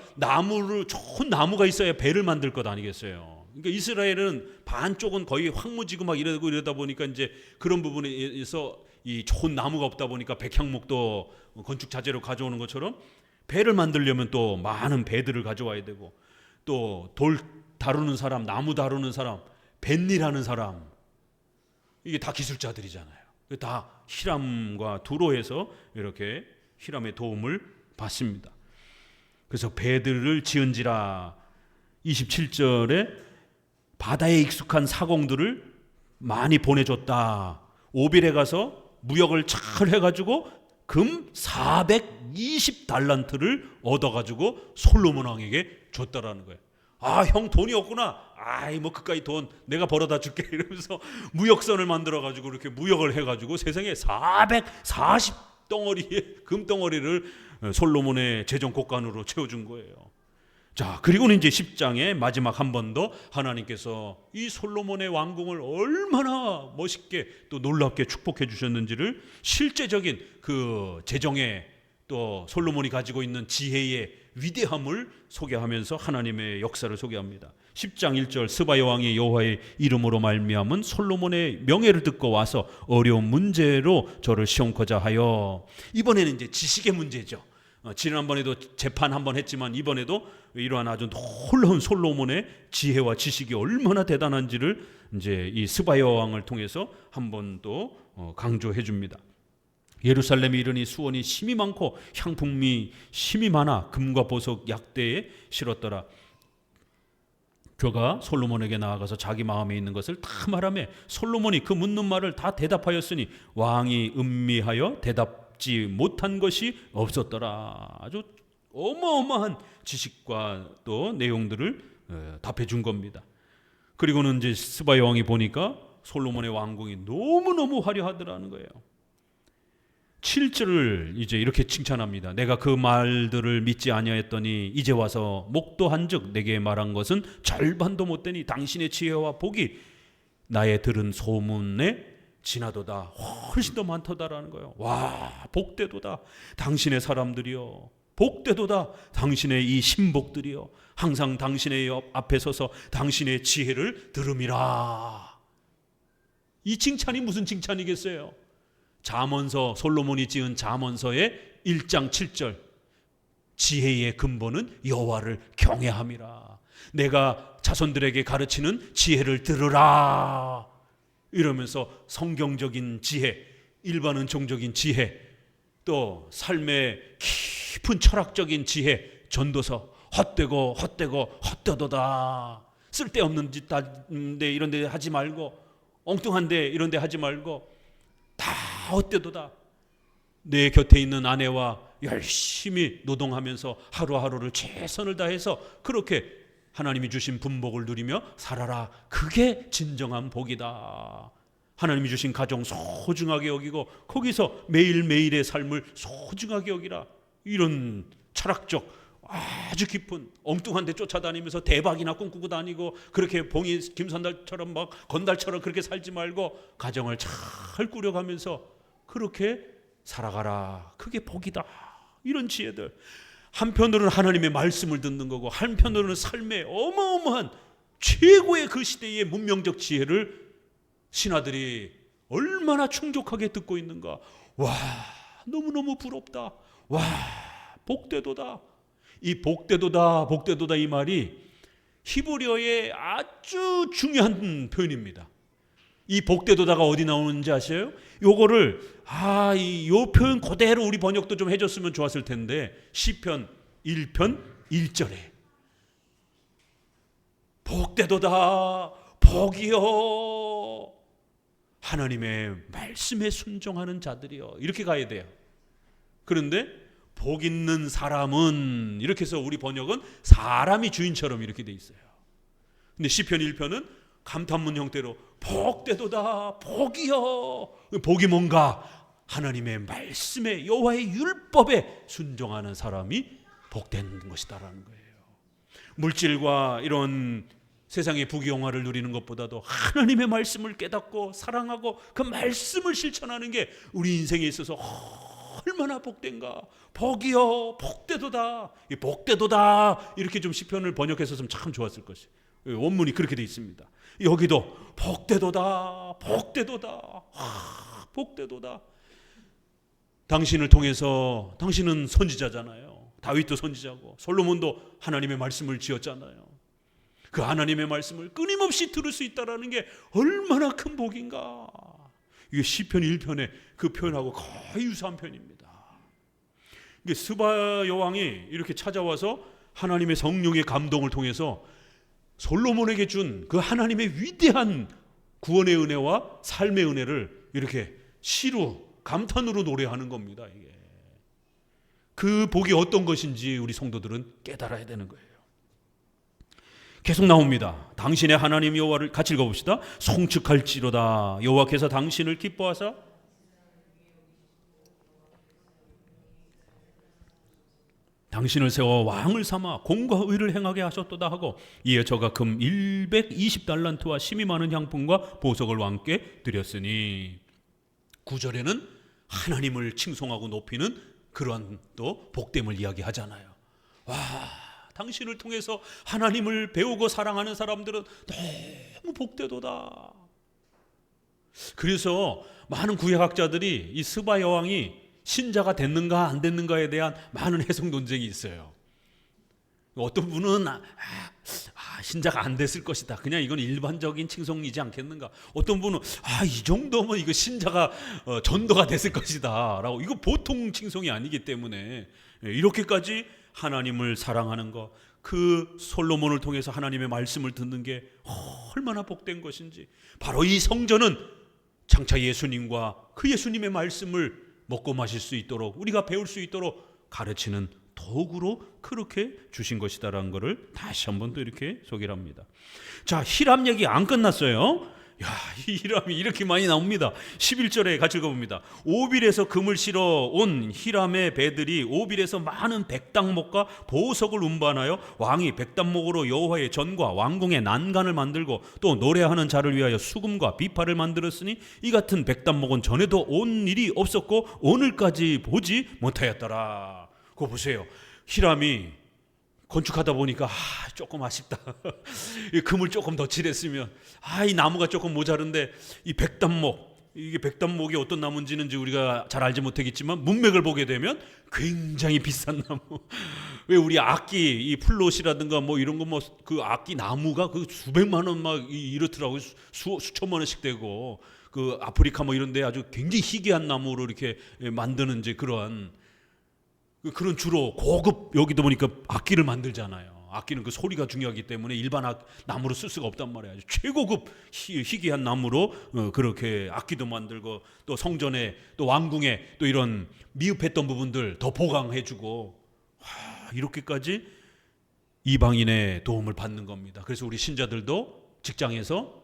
좋은 나무가 있어야 배를 만들 것 아니겠어요. 그러니까 이스라엘은 반쪽은 거의 황무지고 막 이러다 보니까 이제 그런 부분에서 이 좋은 나무가 없다 보니까 백향목도 건축 자재로 가져오는 것처럼 배를 만들려면 또 많은 배들을 가져와야 되고, 또 돌 다루는 사람, 나무 다루는 사람, 뱃일하는 사람, 이게 다 기술자들이잖아요. 다 히람과 두로에서 이렇게 히람의 도움을 받습니다. 그래서 배들을 지은지라. 27절에 바다에 익숙한 사공들을 많이 보내줬다. 오빌에 가서 무역을 잘 해가지고 금 420달란트를 얻어가지고 솔로몬 왕에게 줬다라는 거예요. 형 돈이 없구나. 뭐 그까이 돈 내가 벌어다 줄게 이러면서 무역선을 만들어가지고 이렇게 무역을 해가지고 세상에 440덩어리의 금덩어리를 솔로몬의 재정 곳간으로 채워준 거예요. 자, 그리고는 이제 10장에 마지막 한 번 더 하나님께서 이 솔로몬의 왕궁을 얼마나 멋있게 또 놀랍게 축복해 주셨는지를 실제적인 그 재정의 또 솔로몬이 가지고 있는 지혜의 위대함을 소개하면서 하나님의 역사를 소개합니다. 10장 1절 스바야 왕이 여호와의 이름으로 말미암은 솔로몬의 명예를 듣고 와서 어려운 문제로 저를 시험코자 하여. 이번에는 이제 지식의 문제죠. 지난번에도 재판 한번 했지만 이번에도 이러한 아주 놀라운 솔로몬의 지혜와 지식이 얼마나 대단한지를 이제 이 스바야 왕을 통해서 한 번 또 강조해 줍니다. 예루살렘에 이르니 수원이 심이 많고 향품이 심이 많아 금과 보석 약대에 실었더라. 그가 솔로몬에게 나아가서 자기 마음에 있는 것을 다 말하며 솔로몬이 그 묻는 말을 다 대답하였으니 왕이 음미하여 갖지 못한 것이 없었더라. 아주 어마어마한 지식과 또 내용들을 답해 준 겁니다. 그리고는 이제 스바 여왕이 보니까 솔로몬의 왕궁이 너무너무 화려하더라는 거예요. 7절을 이제 이렇게 칭찬합니다. 내가 그 말들을 믿지 아니하였더니 이제 와서 목도한즉 내게 말한 것은 절반도 못되니 당신의 지혜와 복이 나의 들은 소문에 지나도다. 훨씬 더 많다라는 거예요. 와, 복되도다. 당신의 사람들이여, 복되도다. 당신의 이 신복들이여, 항상 당신의 앞에 서서 당신의 지혜를 들음이라. 이 칭찬이 무슨 칭찬이겠어요? 잠언서, 솔로몬이 지은 잠언서의 1장 7절, 지혜의 근본은 여호와를 경외함이라. 내가 자손들에게 가르치는 지혜를 들으라. 이러면서 성경적인 지혜, 일반은 종적인 지혜, 또 삶의 깊은 철학적인 지혜, 전도서, 헛되고 헛되도다. 쓸데없는 짓 하는데 이런 데 하지 말고, 엉뚱한데 이런 데 하지 말고 다 헛되도다. 내 곁에 있는 아내와 열심히 노동하면서 하루하루를 최선을 다해서 그렇게 하나님이 주신 분복을 누리며 살아라. 그게 진정한 복이다. 하나님이 주신 가정 소중하게 여기고 거기서 매일매일의 삶을 소중하게 여기라. 이런 철학적 아주 깊은, 엉뚱한 데 쫓아다니면서 대박이나 꿈꾸고 다니고 그렇게 봉이 김선달처럼 막 건달처럼 그렇게 살지 말고 가정을 잘 꾸려가면서 그렇게 살아가라. 그게 복이다. 이런 지혜들. 한편으로는 하나님의 말씀을 듣는 거고 한편으로는 삶의 어마어마한 최고의 그 시대의 문명적 지혜를 신하들이 얼마나 충족하게 듣고 있는가. 와, 너무너무 부럽다. 와, 복되도다. 이 복되도다 이 말이 히브리어의 아주 중요한 표현입니다. 이 복되도다가 어디 나오는지 아세요? 요거를 요 표현 그대로 우리 번역도 좀 해줬으면 좋았을 텐데 시편 1편 1절에 복되도다 복이여 하나님의 말씀에 순종하는 자들이여, 이렇게 가야 돼요. 그런데 복 있는 사람은 이렇게 해서 우리 번역은 사람이 주인처럼 이렇게 돼 있어요. 근데 시편 1편은 감탄문 형태로 복되도다 복이여. 복이 뭔가? 하나님의 말씀에, 여호와의 율법에 순종하는 사람이 복된 것이다라는 거예요. 물질과 이런 세상의 부귀영화를 누리는 것보다도 하나님의 말씀을 깨닫고 사랑하고 그 말씀을 실천하는 게 우리 인생에 있어서 얼마나 복된가. 복이여 복되도다. 이 복되도다 이렇게 좀 시편을 번역했었으면 참 좋았을 것이. 원문이 그렇게 돼 있습니다. 여기도 복되도다 복되도다 복되도다. 당신을 통해서, 당신은 선지자잖아요. 다윗도 선지자고 솔로몬도 하나님의 말씀을 지었잖아요. 그 하나님의 말씀을 끊임없이 들을 수 있다는 게 얼마나 큰 복인가. 이게 시편 1편의 그 표현하고 거의 유사한 편입니다. 이게 스바 여왕이 이렇게 찾아와서 하나님의 성령의 감동을 통해서 솔로몬에게 준 그 하나님의 위대한 구원의 은혜와 삶의 은혜를 이렇게 시로, 감탄으로 노래하는 겁니다. 이게 그 복이 어떤 것인지 우리 성도들은 깨달아야 되는 거예요. 계속 나옵니다. 당신의 하나님 여호와를 같이 읽어봅시다. 송축할지로다 여호와께서 당신을 기뻐하사 당신을 세워 왕을 삼아 공과 의를 행하게 하셨도다 하고 이에 저가 금 120달란트와 심이 많은 향품과 보석을 왕께 드렸으니. 9절에는 하나님을 칭송하고 높이는 그러한 또 복됨을 이야기하잖아요. 와, 당신을 통해서 하나님을 배우고 사랑하는 사람들은 너무 복되도다. 그래서 많은 구약학자들이 이 스바 여왕이 신자가 됐는가 안 됐는가에 대한 많은 해석 논쟁이 있어요. 어떤 분은 신자가 안 됐을 것이다. 그냥 이건 일반적인 칭송이지 않겠는가. 어떤 분은 이 정도면 이거 신자가 전도가 됐을 것이다 라고. 이거 보통 칭송이 아니기 때문에 이렇게까지 하나님을 사랑하는 것, 그 솔로몬을 통해서 하나님의 말씀을 듣는 게 얼마나 복된 것인지. 바로 이 성전은 장차 예수님과 그 예수님의 말씀을 먹고 마실 수 있도록, 우리가 배울 수 있도록 가르치는 도구로 그렇게 주신 것이다라는 것을 다시 한번 또 이렇게 소개를 합니다. 자, 히람 얘기 안 끝났어요. 야, 이 히람이 이렇게 많이 나옵니다. 11절에 같이 읽어봅니다. 오빌에서 금을 실어 온 히람의 배들이 오빌에서 많은 백당목과 보석을 운반하여 왕이 백당목으로 여호와의 전과 왕궁의 난간을 만들고 또 노래하는 자를 위하여 수금과 비파를 만들었으니 이 같은 백당목은 전에도 온 일이 없었고 오늘까지 보지 못하였더라. 그거 보세요. 히람이 건축하다 보니까 조금 아쉽다. 이 금을 조금 더 칠했으면, 이 나무가 조금 모자른데 이 백단목, 이게 백단목이 어떤 나무인지는 우리가 잘 알지 못하겠지만 문맥을 보게 되면 굉장히 비싼 나무. 왜 우리 악기 이 플롯이라든가 뭐 이런 거 뭐 그 악기 나무가 그 수백만 원 막 이렇더라고요. 수천만 원씩 되고, 그 아프리카 뭐 이런 데 아주 굉장히 희귀한 나무로 이렇게 만드는 이제 그런 주로 고급, 여기도 보니까 악기를 만들잖아요. 악기는 그 소리가 중요하기 때문에 일반 나무로 쓸 수가 없단 말이에요. 최고급 희귀한 나무로 그렇게 악기도 만들고, 또 성전에 또 왕궁에 또 이런 미흡했던 부분들 더 보강해주고, 이렇게까지 이방인의 도움을 받는 겁니다. 그래서 우리 신자들도 직장에서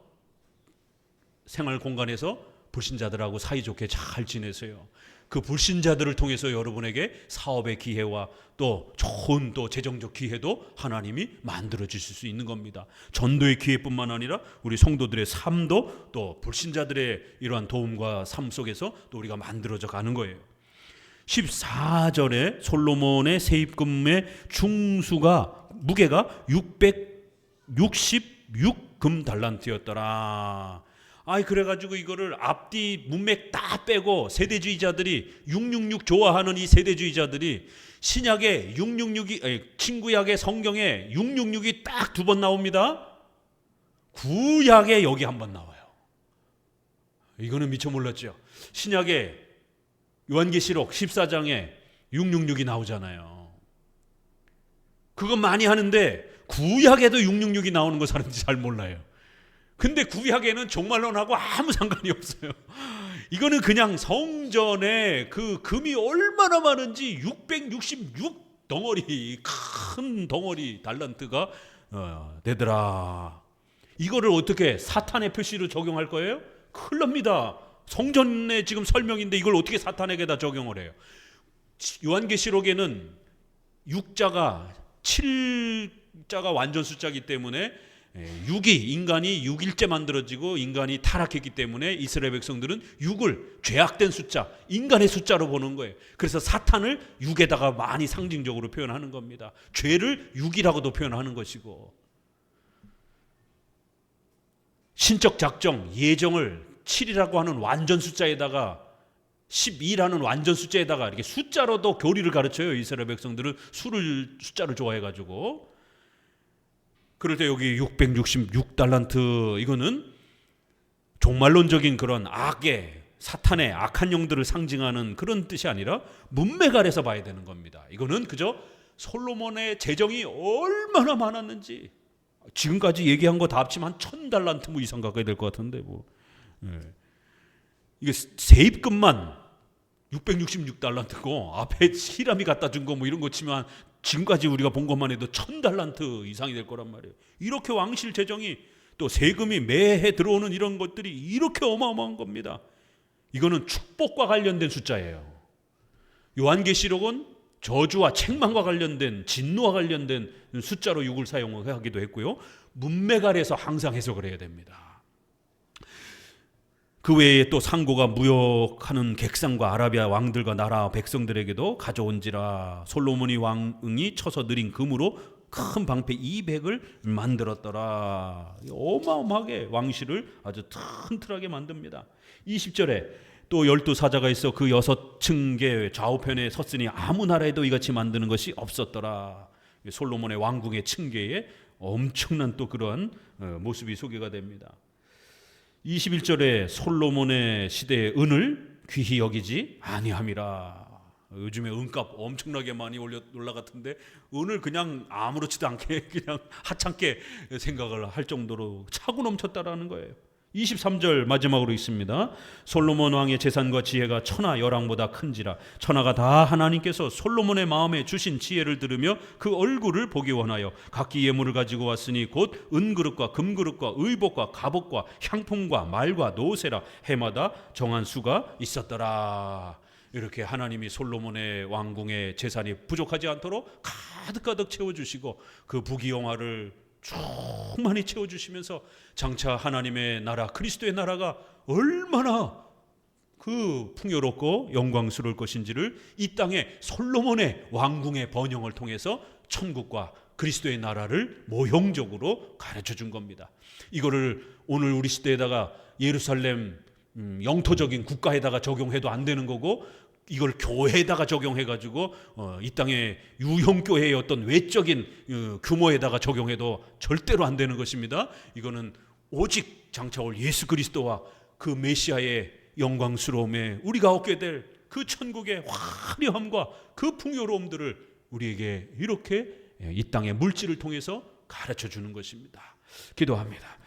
생활 공간에서 불신자들하고 사이좋게 잘 지내세요. 그 불신자들을 통해서 여러분에게 사업의 기회와 또 좋은 또 재정적 기회도 하나님이 만들어 주실 수 있는 겁니다. 전도의 기회뿐만 아니라 우리 성도들의 삶도 또 불신자들의 이러한 도움과 삶 속에서 또 우리가 만들어져 가는 거예요. 14절에 솔로몬의 세입금의 중수가 무게가 666금 달란트였더라. 그래가지고 이거를 앞뒤 문맥 다 빼고 세대주의자들이 666 좋아하는 이 세대주의자들이 신약에 666이 친구약의 성경에 666이 딱 2번 나옵니다. 구약에 여기 한 번 나와요. 이거는 미처 몰랐죠. 신약에 요한계시록 14장에 666이 나오잖아요. 그건 많이 하는데 구약에도 666이 나오는 거 사람들이 잘 몰라요. 근데 구약에는 종말론하고 아무 상관이 없어요. 이거는 그냥 성전에 그 금이 얼마나 많은지 666 덩어리, 큰 덩어리 달란트가 되더라. 이거를 어떻게 사탄의 표시로 적용할 거예요? 큰일 납니다. 성전의 지금 설명인데 이걸 어떻게 사탄에게다 적용을 해요? 요한계시록에는 6자가 7자가 완전 숫자이기 때문에 6이 인간이 6일째 만들어지고 인간이 타락했기 때문에 이스라엘 백성들은 6을 죄악된 숫자, 인간의 숫자로 보는 거예요. 그래서 사탄을 6에다가 많이 상징적으로 표현하는 겁니다. 죄를 6이라고도 표현하는 것이고, 신적 작정, 예정을 7이라고 하는 완전 숫자에다가 12라는 완전 숫자에다가 이렇게 숫자로도 교리를 가르쳐요. 이스라엘 백성들은 숫자를 좋아해가지고. 그럴 때 여기 666달란트, 이거는 종말론적인 그런 악의, 사탄의 악한 영들을 상징하는 그런 뜻이 아니라 문맥 아래서 봐야 되는 겁니다. 이거는 그저 솔로몬의 재정이 얼마나 많았는지, 지금까지 얘기한 거 다 합치면 한 1000달란트 뭐 이상 가까이 될 것 같은데 이게 세입금만 666달란트고 앞에 히람이 갖다 준 거 뭐 이런 거 치면 지금까지 우리가 본 것만 해도 1000달란트 이상이 될 거란 말이에요. 이렇게 왕실 재정이, 또 세금이 매해 들어오는 이런 것들이 이렇게 어마어마한 겁니다. 이거는 축복과 관련된 숫자예요. 요한계시록은 저주와 책망과 관련된, 진노와 관련된 숫자로 6을 사용하기도 했고요. 문맥 아래서 항상 해석을 해야 됩니다. 그 외에 또 상고가 무역하는 객상과 아라비아 왕들과 나라 백성들에게도 가져온지라. 솔로몬이 왕이 쳐서 느린 금으로 큰 방패 200을 만들었더라. 어마어마하게 왕실을 아주 튼튼하게 만듭니다. 20절에 또 12사자가 있어 그 6층계 좌우편에 섰으니 아무 나라에도 이같이 만드는 것이 없었더라. 솔로몬의 왕궁의 층계에 엄청난 또 그런 모습이 소개가 됩니다. 21절에 솔로몬의 시대의 은을 귀히 여기지 아니함이라. 요즘에 은값 엄청나게 많이 올라갔던데 은을 그냥 아무렇지도 않게 그냥 하찮게 생각을 할 정도로 차고 넘쳤다라는 거예요. 23절 마지막으로 있습니다. 솔로몬 왕의 재산과 지혜가 천하 열왕보다 큰지라 천하가 다 하나님께서 솔로몬의 마음에 주신 지혜를 들으며 그 얼굴을 보기 원하여 각기 예물을 가지고 왔으니 곧 은그릇과 금그릇과 의복과 갑옷과 향품과 말과 노새라 해마다 정한 수가 있었더라. 이렇게 하나님이 솔로몬의 왕궁의 재산이 부족하지 않도록 가득가득 채워주시고 그 부귀영화를 충만히 채워주시면서 장차 하나님의 나라 그리스도의 나라가 얼마나 그 풍요롭고 영광스러울 것인지를 이 땅에 솔로몬의 왕궁의 번영을 통해서 천국과 그리스도의 나라를 모형적으로 가르쳐 준 겁니다. 이거를 오늘 우리 시대에다가 예루살렘 영토적인 국가에다가 적용해도 안 되는 거고, 이걸 교회에다가 적용해가지고 이 땅의 유형교회의 어떤 외적인 규모에다가 적용해도 절대로 안 되는 것입니다. 이거는 오직 장차 올 예수 그리스도와 그 메시아의 영광스러움에 우리가 얻게 될 그 천국의 화려함과 그 풍요로움들을 우리에게 이렇게 이 땅의 물질을 통해서 가르쳐 주는 것입니다. 기도합니다.